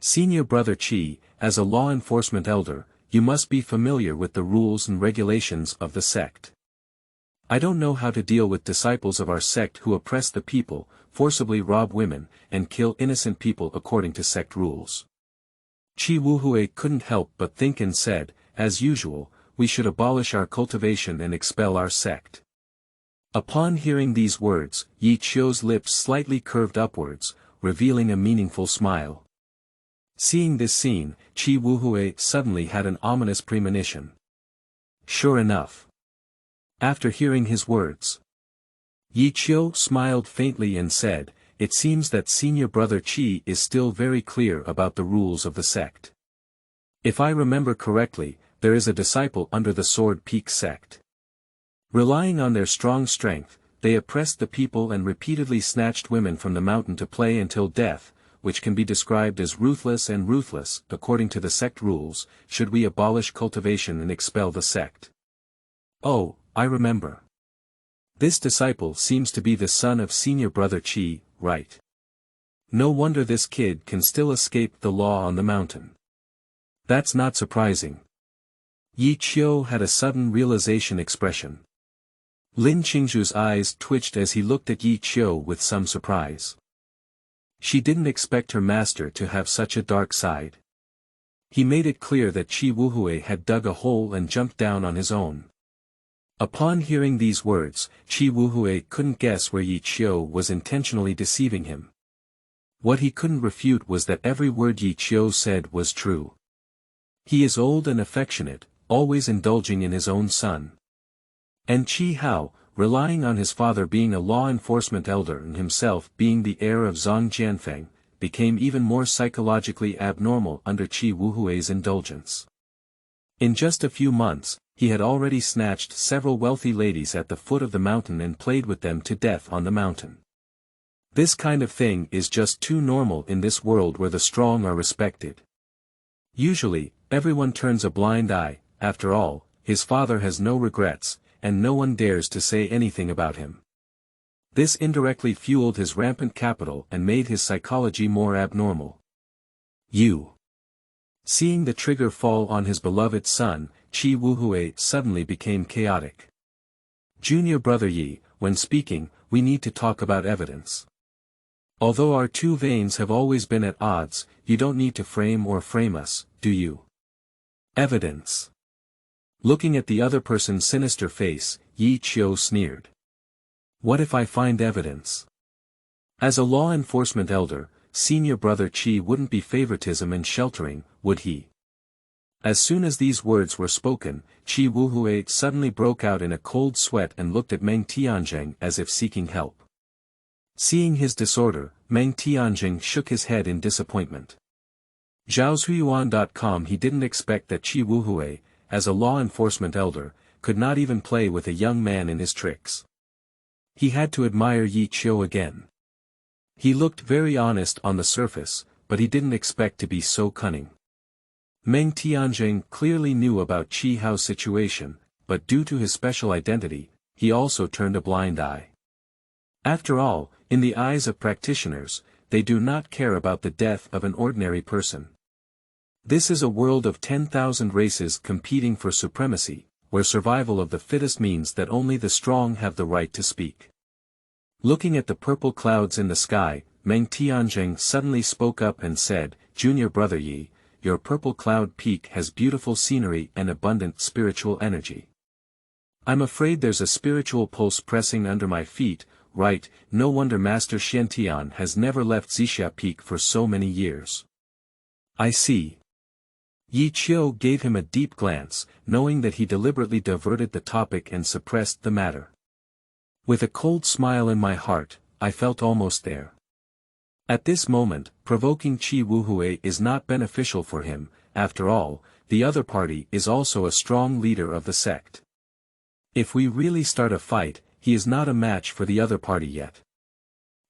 Senior brother Qi, as a law enforcement elder, you must be familiar with the rules and regulations of the sect. I don't know how to deal with disciples of our sect who oppress the people, forcibly rob women, and kill innocent people according to sect rules. Qi Wuhui couldn't help but think and said, as usual, we should abolish our cultivation and expel our sect. Upon hearing these words, Yi Qiu's lips slightly curved upwards, revealing a meaningful smile. Seeing this scene, Qi Wuhui suddenly had an ominous premonition. Sure enough. After hearing his words, Yi Qiu smiled faintly and said, it seems that senior brother Qi is still very clear about the rules of the sect. If I remember correctly, there is a disciple under the Sword Peak sect. Relying on their strong strength, they oppressed the people and repeatedly snatched women from the mountain to play until death, which can be described as ruthless and ruthless. According to the sect rules, should we abolish cultivation and expel the sect? Oh, I remember. This disciple seems to be the son of senior brother Qi, right? No wonder this kid can still escape the law on the mountain. That's not surprising. Yi Qiu had a sudden realization expression. Lin Qingzhu's eyes twitched as he looked at Yi Qiu with some surprise. She didn't expect her master to have such a dark side. He made it clear that Qi Wuhui had dug a hole and jumped down on his own. Upon hearing these words, Qi Wuhui couldn't guess where Yi Qiu was intentionally deceiving him. What he couldn't refute was that every word Yi Qiu said was true. He is old and affectionate, always indulging in his own son. And Qi Hao, relying on his father being a law enforcement elder and himself being the heir of Zhang Jianfeng, became even more psychologically abnormal under Qi Wuhui's indulgence. In just a few months, he had already snatched several wealthy ladies at the foot of the mountain and played with them to death on the mountain. This kind of thing is just too normal in this world where the strong are respected. Usually, everyone turns a blind eye. After all, his father has no regrets, and no one dares to say anything about him. This indirectly fueled his rampant capital and made his psychology more abnormal. Seeing the trigger fall on his beloved son, Qi Wuhui suddenly became chaotic. Junior brother Yi, when speaking, we need to talk about evidence. Although our two veins have always been at odds, you don't need to frame or frame us, do you? Evidence. Looking at the other person's sinister face, Yi Qiu sneered. What if I find evidence? As a law enforcement elder, senior brother Qi wouldn't be favoritism and sheltering, would he? As soon as these words were spoken, Qi Wuhui suddenly broke out in a cold sweat and looked at Meng Tianjing as if seeking help. Seeing his disorder, Meng Tianjing shook his head in disappointment. Zhaozuiyuan.com He didn't expect that Qi Wuhui, as a law enforcement elder, could not even play with a young man in his tricks. He had to admire Yi Qiu again. He looked very honest on the surface, but he didn't expect to be so cunning. Meng Tianjing clearly knew about Qi Hao's situation, but due to his special identity, he also turned a blind eye. After all, in the eyes of practitioners, they do not care about the death of an ordinary person. This is a world of 10,000 races competing for supremacy, where survival of the fittest means that only the strong have the right to speak. Looking at the purple clouds in the sky, Meng Tianjing suddenly spoke up and said, Junior brother Yi, your purple cloud peak has beautiful scenery and abundant spiritual energy. I'm afraid there's a spiritual pulse pressing under my feet, right? No wonder Master Xiantian has never left Zixia Peak for so many years. I see. Yi Qiu gave him a deep glance, knowing that he deliberately diverted the topic and suppressed the matter. With a cold smile in my heart, I felt almost there. At this moment, provoking Qi Wuhui is not beneficial for him. After all, the other party is also a strong leader of the sect. If we really start a fight, he is not a match for the other party yet.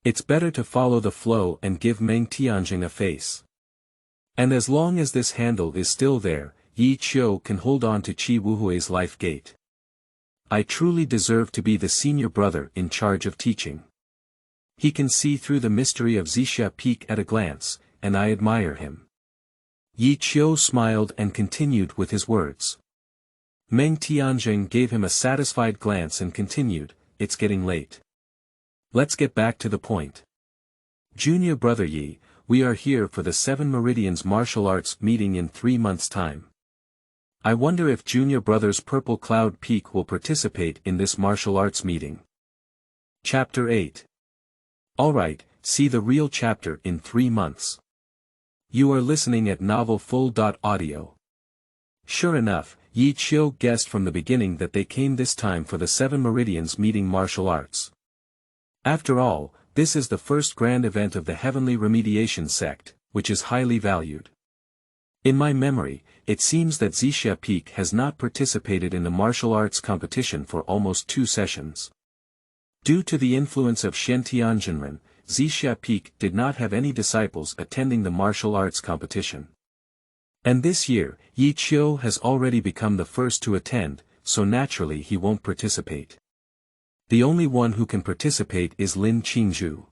It's better to follow the flow and give Meng Tianjing a face. And as long as this handle is still there, Yi Qiu can hold on to Qi Wuhui's life gate. I truly deserve to be the senior brother in charge of teaching. He can see through the mystery of Zixia Peak at a glance, and I admire him. Yi Qiu smiled and continued with his words. Meng Tianjing gave him a satisfied glance and continued, it's getting late. Let's get back to the point. Junior brother Yi, we are here for the 7 Meridians martial arts meeting in 3 months' time. I wonder if Junior brother's Purple Cloud Peak will participate in this martial arts meeting. Chapter 8. Alright, see the real chapter in 3 months. You are listening at novelfull.audio. Sure enough, Yi Qiu guessed from the beginning that they came this time for the 7 Meridians meeting martial arts. After all, this is the first grand event of the Heavenly Remediation sect, which is highly valued. In my memory, it seems that Zixia Peak has not participated in the martial arts competition for almost 2 sessions. Due to the influence of Xiantianjinren, Zixia Peak did not have any disciples attending the martial arts competition. And this year, Yi Qiu has already become the first to attend, so naturally he won't participate. The only one who can participate is Lin Qingzhu.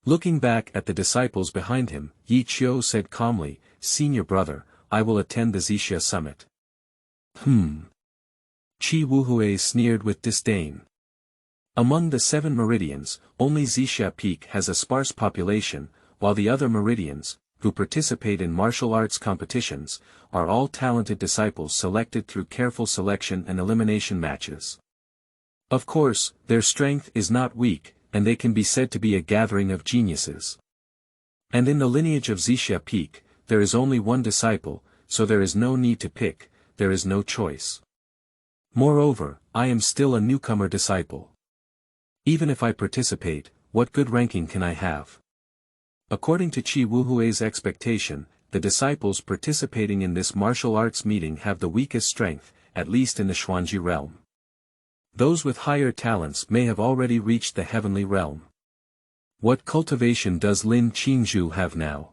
Looking back at the disciples behind him, Yi Qiu said calmly, Senior brother, I will attend the Zixia summit. Qi Wuhui sneered with disdain. Among the 7 meridians, only Zixia Peak has a sparse population, while the other meridians, who participate in martial arts competitions, are all talented disciples selected through careful selection and elimination matches. Of course, their strength is not weak, and they can be said to be a gathering of geniuses. And in the lineage of Zixia Peak, there is only one disciple, so there is no need to pick, there is no choice. Moreover, I am still a newcomer disciple. Even if I participate, what good ranking can I have? According to Qi Wuhui's expectation, the disciples participating in this martial arts meeting have the weakest strength, at least in the Xuanji realm. Those with higher talents may have already reached the heavenly realm. What cultivation does Lin Qingzhu have now?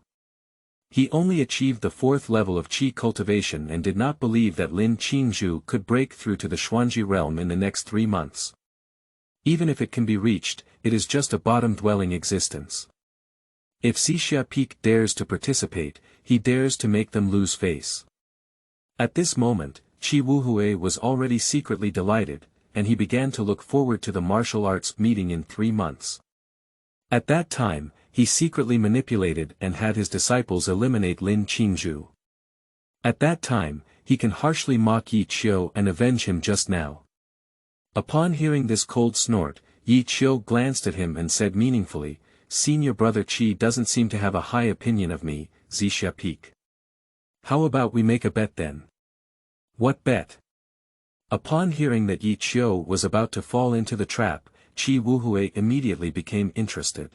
He only achieved the 4th level of Qi cultivation and did not believe that Lin Qingzhu could break through to the Xuanji realm in the next 3 months. Even if it can be reached, it is just a bottom-dwelling existence. If Zixia Peak dares to participate, he dares to make them lose face. At this moment, Qi Wuhui was already secretly delighted, and he began to look forward to the martial arts meeting in 3 months. At that time, he secretly manipulated and had his disciples eliminate Lin Qingzhu. At that time, he can harshly mock Yi Qiu and avenge him just now. Upon hearing this cold snort, Yi Qiu glanced at him and said meaningfully, "Senior brother Qi doesn't seem to have a high opinion of me, Zixia Peak. How about we make a bet then?" "What bet?" Upon hearing that Yi Qiu was about to fall into the trap, Qi Wuhui immediately became interested.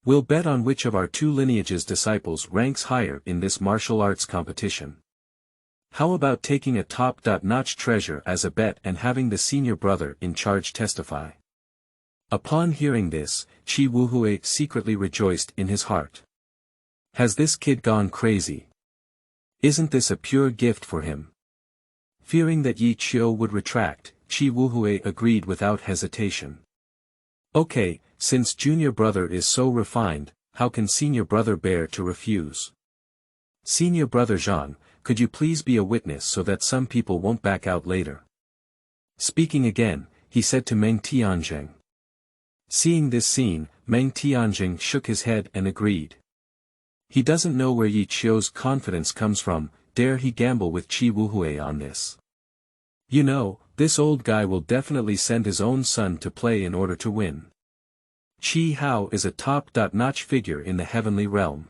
"We'll bet on which of our 2 lineages' disciples ranks higher in this martial arts competition. How about taking a top-notch treasure as a bet and having the senior brother in charge testify?" Upon hearing this, Qi Wuhui secretly rejoiced in his heart. Has this kid gone crazy? Isn't this a pure gift for him? Fearing that Yi Qiu would retract, Qi Wuhui agreed without hesitation. "Okay, since junior brother is so refined, how can senior brother bear to refuse? Senior brother Zhang, could you please be a witness so that some people won't back out later?" Speaking again, he said to Meng Tianjing. Seeing this scene, Meng Tianjing shook his head and agreed. He doesn't know where Yi Qiu's confidence comes from, dare he gamble with Qi Wuhui on this? You know, this old guy will definitely send his own son to play in order to win. Qi Hao is a top-notch figure in the heavenly realm.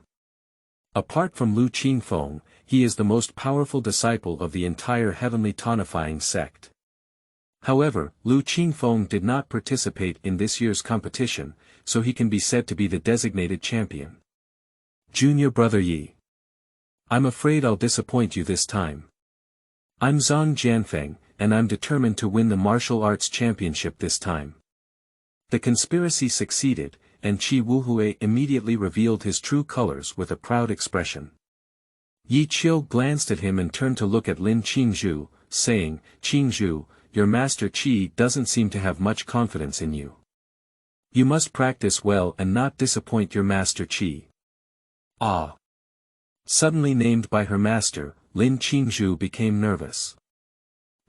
Apart from Lu Qingfeng, he is the most powerful disciple of the entire heavenly tonifying sect. However, Lu Qingfeng did not participate in this year's competition, so he can be said to be the designated champion. Junior brother Yi. I'm afraid I'll disappoint you this time. I'm Zhang Jianfeng, and I'm determined to win the martial arts championship this time. The conspiracy succeeded, and Qi Wuhui immediately revealed his true colors with a proud expression. Yi Qiu glanced at him and turned to look at Lin Qingzhu, saying, "Qingzhu, your master Qi doesn't seem to have much confidence in you. You must practice well and not disappoint your master Qi." Ah! Suddenly named by her master, Lin Qingzhu became nervous.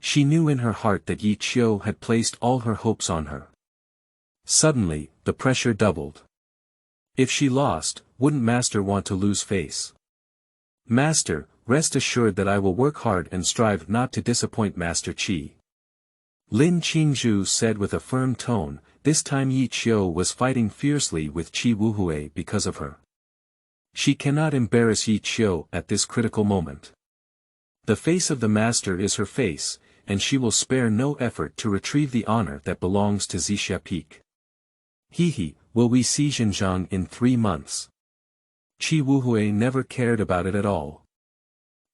She knew in her heart that Yi Qiu had placed all her hopes on her. Suddenly, the pressure doubled. If she lost, wouldn't master want to lose face? "Master, rest assured that I will work hard and strive not to disappoint Master Qi," Lin Qingzhu said with a firm tone. This time Yi Qiu was fighting fiercely with Qi Wuhui because of her. She cannot embarrass Yi Qiu at this critical moment. The face of the master is her face, and she will spare no effort to retrieve the honor that belongs to Zixia Peak. Will we see Xinjiang in 3 months? Qi Wuhui never cared about it at all.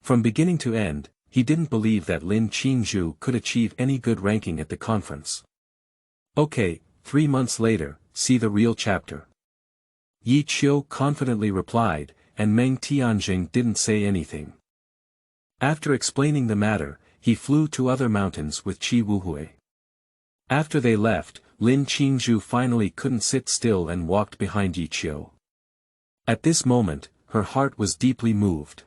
From beginning to end, he didn't believe that Lin Qingzhu could achieve any good ranking at the conference. Okay, 3 months later, see the real chapter. Yi Qiu confidently replied, and Meng Tianjing didn't say anything. After explaining the matter, he flew to other mountains with Qi Wuhui. After they left, Lin Qingzhu finally couldn't sit still and walked behind Yi Qiu. At this moment, her heart was deeply moved.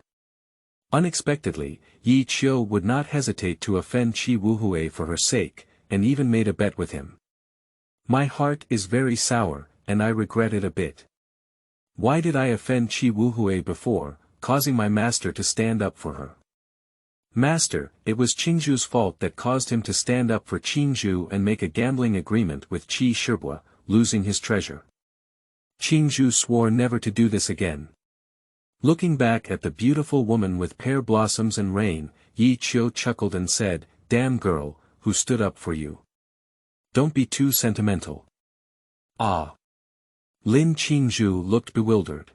Unexpectedly, Yi Qiu would not hesitate to offend Qi Wuhui for her sake, and even made a bet with him. "My heart is very sour, and I regret it a bit. Why did I offend Qi Wuhui before, causing my master to stand up for her? Master, it was Qingzhu's fault that caused him to stand up for Qingzhu and make a gambling agreement with Qi Shibua, losing his treasure. Qingzhu swore never to do this again." Looking back at the beautiful woman with pear blossoms and rain, Yi Qiu chuckled and said, "Damn girl, who stood up for you. Don't be too sentimental." Ah! Lin Qingzhu looked bewildered.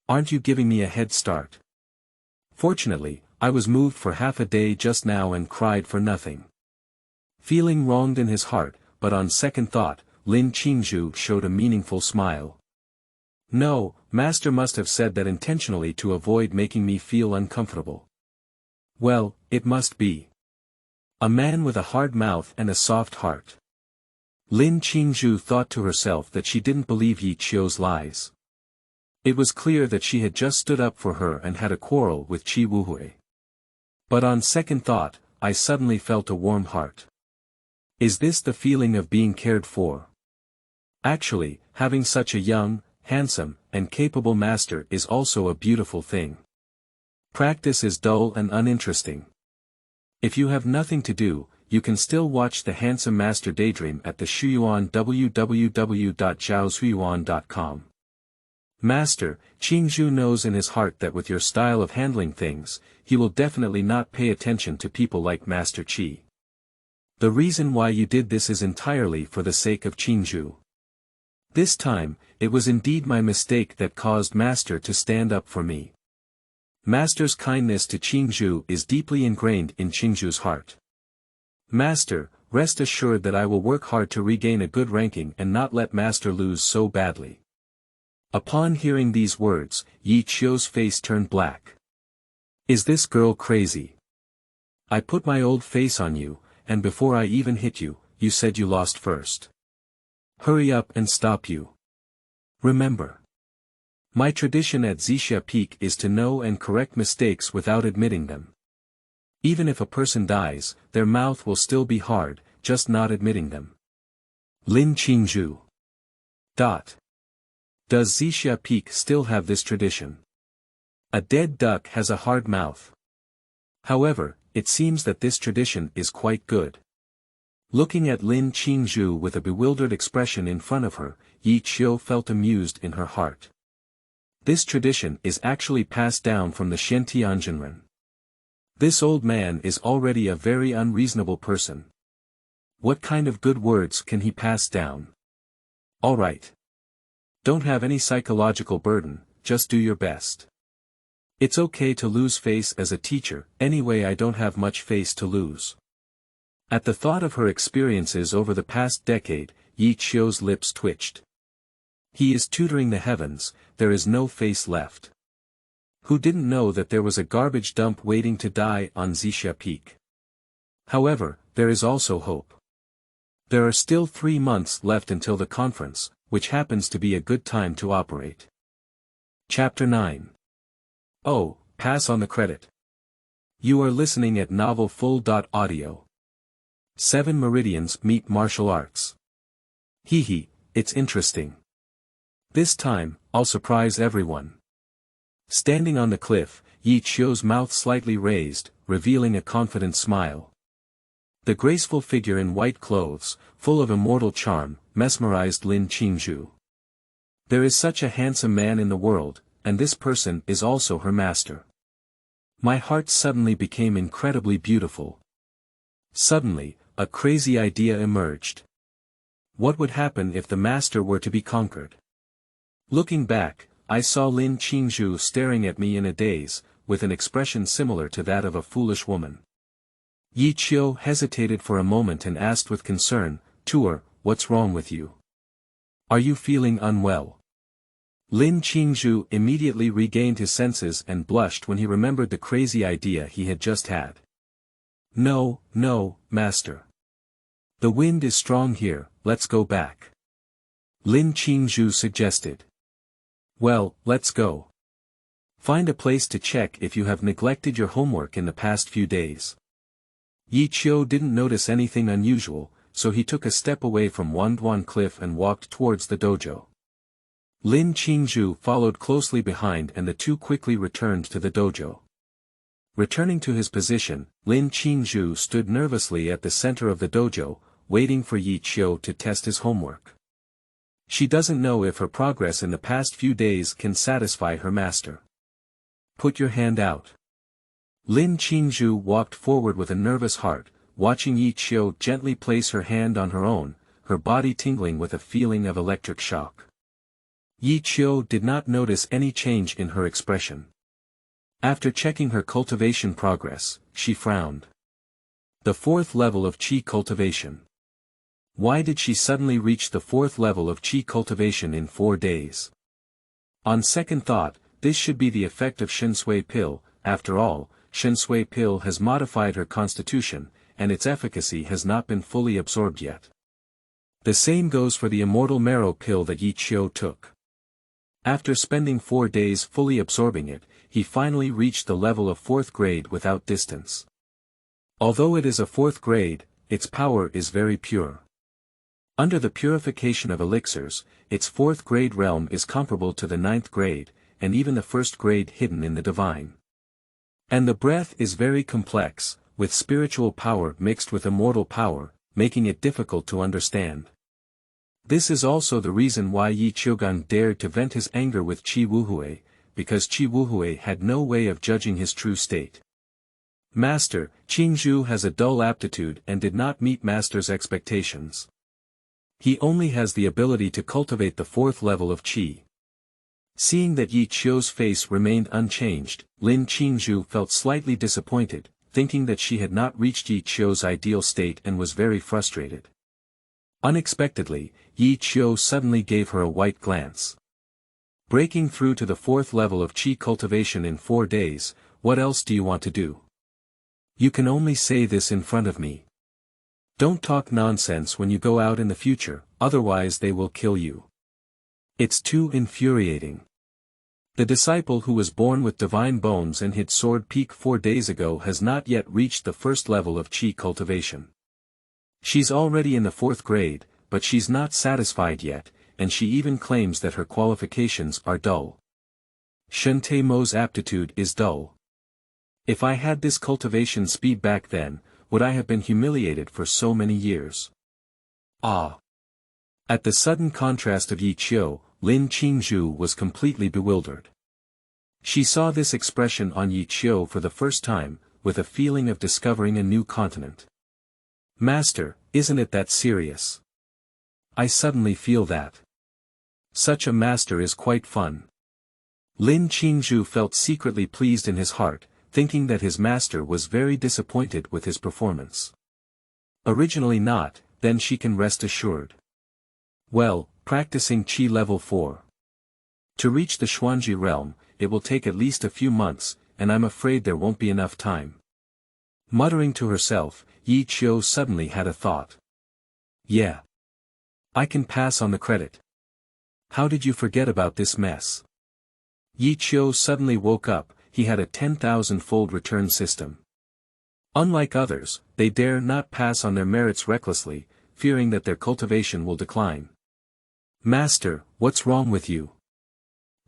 "Aren't you giving me a head start? Fortunately, I was moved for half a day just now and cried for nothing." Feeling wronged in his heart, but on second thought, Lin Qingzhu showed a meaningful smile. "No, master must have said that intentionally to avoid making me feel uncomfortable. Well, it must be. A man with a hard mouth and a soft heart." Lin Qingzhu thought to herself that she didn't believe Yi Qiu's lies. It was clear that she had just stood up for her and had a quarrel with Qi Wuhui. But on second thought, I suddenly felt a warm heart. Is this the feeling of being cared for? Actually, having such a young, handsome, and capable master is also a beautiful thing. Practice is dull and uninteresting. If you have nothing to do, you can still watch the handsome master daydream at the Shuyuan www.zhaoshuyuan.com. Master, Qingzhu knows in his heart that with your style of handling things, he will definitely not pay attention to people like Master Qi. The reason why you did this is entirely for the sake of Qingzhu. This time, it was indeed my mistake that caused Master to stand up for me. Master's kindness to Qingzhu is deeply ingrained in Qingzhu's heart. Master, rest assured that I will work hard to regain a good ranking and not let Master lose so badly. Upon hearing these words, Yi Qiu's face turned black. Is this girl crazy? I put my old face on you, and before I even hit you, you said you lost first. Hurry up and stop you. Remember. My tradition at Xixia Peak is to know and correct mistakes without admitting them. Even if a person dies, their mouth will still be hard, just not admitting them. Lin Qingzhu. Does Xixia Peak still have this tradition? A dead duck has a hard mouth. However, it seems that this tradition is quite good. Looking at Lin Qingzhu with a bewildered expression in front of her, Yi Qiu felt amused in her heart. This tradition is actually passed down from the Xiantianjinren. This old man is already a very unreasonable person. What kind of good words can he pass down? All right. Don't have any psychological burden, just do your best. It's okay to lose face as a teacher, anyway I don't have much face to lose. At the thought of her experiences over the past decade, Yi Qiu's lips twitched. He is tutoring the heavens, there is no face left. Who didn't know that there was a garbage dump waiting to die on Xixia Peak? However, there is also hope. There are still 3 months left until the conference, which happens to be a good time to operate. Chapter 9. Oh, pass on the credit. You are listening at novelfull.audio. 7 Meridians Meet Martial Arts. Hee, it's interesting. This time, I'll surprise everyone. Standing on the cliff, Yi Qiu's mouth slightly raised, revealing a confident smile. The graceful figure in white clothes, full of immortal charm, mesmerized Lin Qingzhu. There is such a handsome man in the world, and this person is also her master. My heart suddenly became incredibly beautiful. Suddenly, a crazy idea emerged. What would happen if the master were to be conquered? Looking back, I saw Lin Qingzhu staring at me in a daze, with an expression similar to that of a foolish woman. Yi Qiu hesitated for a moment and asked with concern, "Tuer, what's wrong with you? Are you feeling unwell?" Lin Qingzhu immediately regained his senses and blushed when he remembered the crazy idea he had just had. No, master. The wind is strong here, let's go back. Lin Qingzhu suggested. Well, let's go. Find a place to check if you have neglected your homework in the past few days. Yi Qiu didn't notice anything unusual, so he took a step away from Wanduan Cliff and walked towards the dojo. Lin Qingzhu followed closely behind and the two quickly returned to the dojo. Returning to his position, Lin Qingzhu stood nervously at the center of the dojo, waiting for Yi Qiu to test his homework. She doesn't know if her progress in the past few days can satisfy her master. Put your hand out. Lin Qingzhu walked forward with a nervous heart, watching Yi Qiu gently place her hand on her own, her body tingling with a feeling of electric shock. Yi Qiu did not notice any change in her expression. After checking her cultivation progress, she frowned. The 4th level of Qi cultivation. Why did she suddenly reach the 4th level of Qi cultivation in 4 days? On second thought, this should be the effect of Shui Pill. After all, Shui Pill has modified her constitution, and its efficacy has not been fully absorbed yet. The same goes for the Immortal Marrow Pill that Yi Qiu took. After spending 4 days fully absorbing it, he finally reached the level of 4th grade without distance. Although it is a 4th grade, its power is very pure. Under the purification of elixirs, its fourth grade realm is comparable to the ninth grade, and even the first grade hidden in the divine. And the breath is very complex, with spiritual power mixed with immortal power, making it difficult to understand. This is also the reason why Yi Qiugang dared to vent his anger with Qi Wuhui, because Qi Wuhui had no way of judging his true state. Master, Qingzhu has a dull aptitude and did not meet Master's expectations. He only has the ability to cultivate the fourth level of Qi. Seeing that Yi Qiu's face remained unchanged, Lin Qingzhu felt slightly disappointed, thinking that she had not reached Yi Qiu's ideal state and was very frustrated. Unexpectedly, Yi Qiu suddenly gave her a white glance. Breaking through to the fourth level of Qi cultivation in 4 days, what else do you want to do? You can only say this in front of me. Don't talk nonsense when you go out in the future, otherwise they will kill you. It's too infuriating. The disciple who was born with divine bones and hit sword peak 4 days ago has not yet reached the first level of Qi cultivation. She's already in the 4th grade, but she's not satisfied yet, and she even claims that her qualifications are dull. Shen Mo's aptitude is dull. If I had this cultivation speed back then, would I have been humiliated for so many years? Ah! At the sudden contrast of Yi Qiu, Lin Qingzhu was completely bewildered. She saw this expression on Yi Qiu for the first time, with a feeling of discovering a new continent. Master, isn't it that serious? I suddenly feel that. Such a master is quite fun. Lin Qingzhu felt secretly pleased in his heart, thinking that his master was very disappointed with his performance. Originally not, then she can rest assured. Well, practicing Qi level 4. To reach the Xuanji realm, it will take at least a few months, and I'm afraid there won't be enough time. Muttering to herself, Yi Qiu suddenly had a thought. Yeah. I can pass on the credit. How did you forget about this mess? Yi Qiu suddenly woke up. He had a 10,000-fold return system. Unlike others, they dare not pass on their merits recklessly, fearing that their cultivation will decline. Master, what's wrong with you?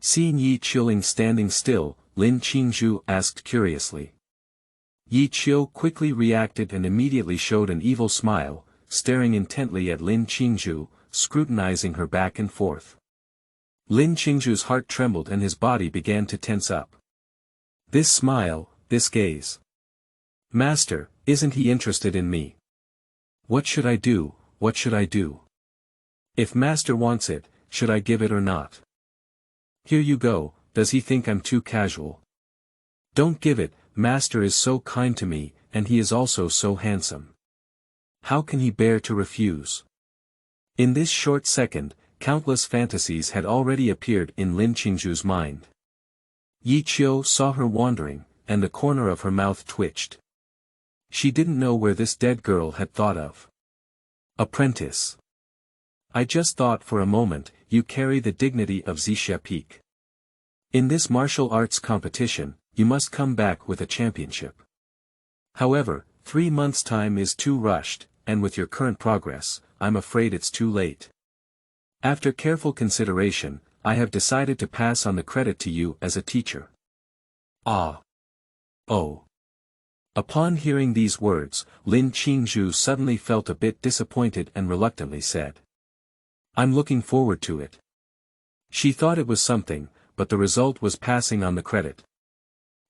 Seeing Yi Qiuling standing still, Lin Qingzhu asked curiously. Yi Qiu quickly reacted and immediately showed an evil smile, staring intently at Lin Qingzhu, scrutinizing her back and forth. Lin Qingzhu's heart trembled and his body began to tense up. This smile, this gaze. Master, isn't he interested in me? What should I do, what should I do? If Master wants it, should I give it or not? Here you go, does he think I'm too casual? Don't give it, Master is so kind to me, and he is also so handsome. How can he bear to refuse? In this short second, countless fantasies had already appeared in Lin Qingzhu's mind. Yi Qiu saw her wandering, and the corner of her mouth twitched. She didn't know where this dead girl had thought of. Apprentice. I just thought for a moment, you carry the dignity of Zixia Peak. In this martial arts competition, you must come back with a championship. However, 3 months' time is too rushed, and with your current progress, I'm afraid it's too late. After careful consideration, I have decided to pass on the credit to you as a teacher. Ah. Oh. Upon hearing these words, Lin Qingzhu suddenly felt a bit disappointed and reluctantly said. I'm looking forward to it. She thought it was something, but the result was passing on the credit.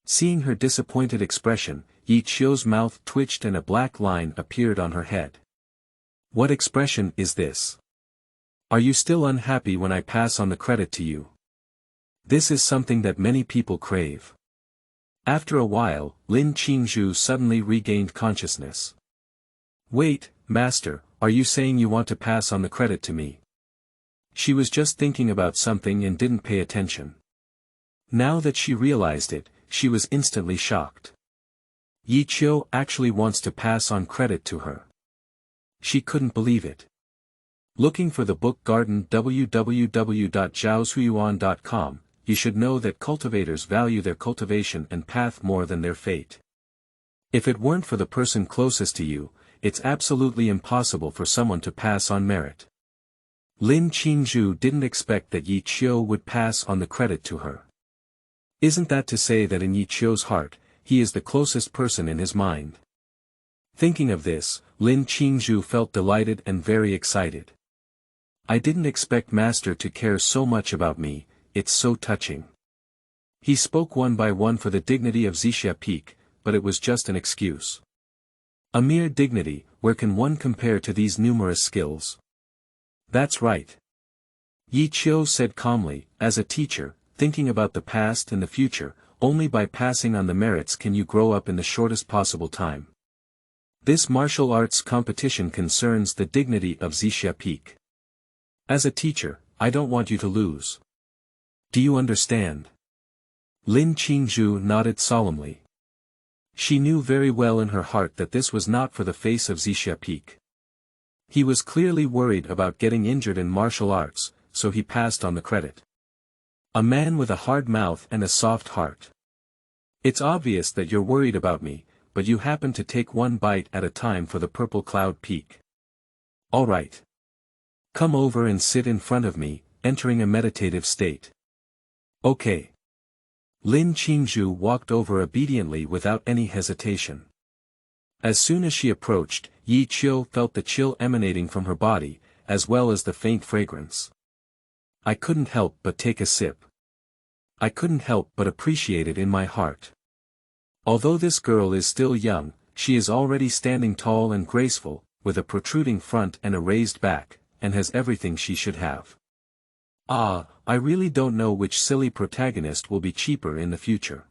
Seeing her disappointed expression, Yi Qiu's mouth twitched and a black line appeared on her head. What expression is this? Are you still unhappy when I pass on the credit to you? This is something that many people crave. After a while, Lin Qingzhu suddenly regained consciousness. Wait, Master, are you saying you want to pass on the credit to me? She was just thinking about something and didn't pay attention. Now that she realized it, she was instantly shocked. Yi Qiu actually wants to pass on credit to her. She couldn't believe it. Looking for the book Garden www.zhaoshuyuan.com, you should know that cultivators value their cultivation and path more than their fate. If it weren't for the person closest to you, it's absolutely impossible for someone to pass on merit. Lin Qingzhu didn't expect that Yi Qiu would pass on the credit to her. Isn't that to say that in Yi Qiu's heart, he is the closest person in his mind? Thinking of this, Lin Qingzhu felt delighted and very excited. I didn't expect Master to care so much about me, it's so touching. He spoke one by one for the dignity of Xixia Peak, but it was just an excuse. A mere dignity, where can one compare to these numerous skills? That's right. Yi Qiu said calmly, as a teacher, thinking about the past and the future, only by passing on the merits can you grow up in the shortest possible time. This martial arts competition concerns the dignity of Xixia Peak. As a teacher, I don't want you to lose. Do you understand? Lin Qingzhu nodded solemnly. She knew very well in her heart that this was not for the face of Xixia Peak. He was clearly worried about getting injured in martial arts, so he passed on the credit. A man with a hard mouth and a soft heart. It's obvious that you're worried about me, but you happen to take one bite at a time for the Purple Cloud Peak. All right. Come over and sit in front of me, entering a meditative state. Okay. Lin Qingzhu walked over obediently without any hesitation. As soon as she approached, Yi Qiu felt the chill emanating from her body, as well as the faint fragrance. I couldn't help but take a sip. I couldn't help but appreciate it in my heart. Although this girl is still young, she is already standing tall and graceful, with a protruding front and a raised back, and has everything she should have. Ah, I really don't know which silly protagonist will be cheaper in the future.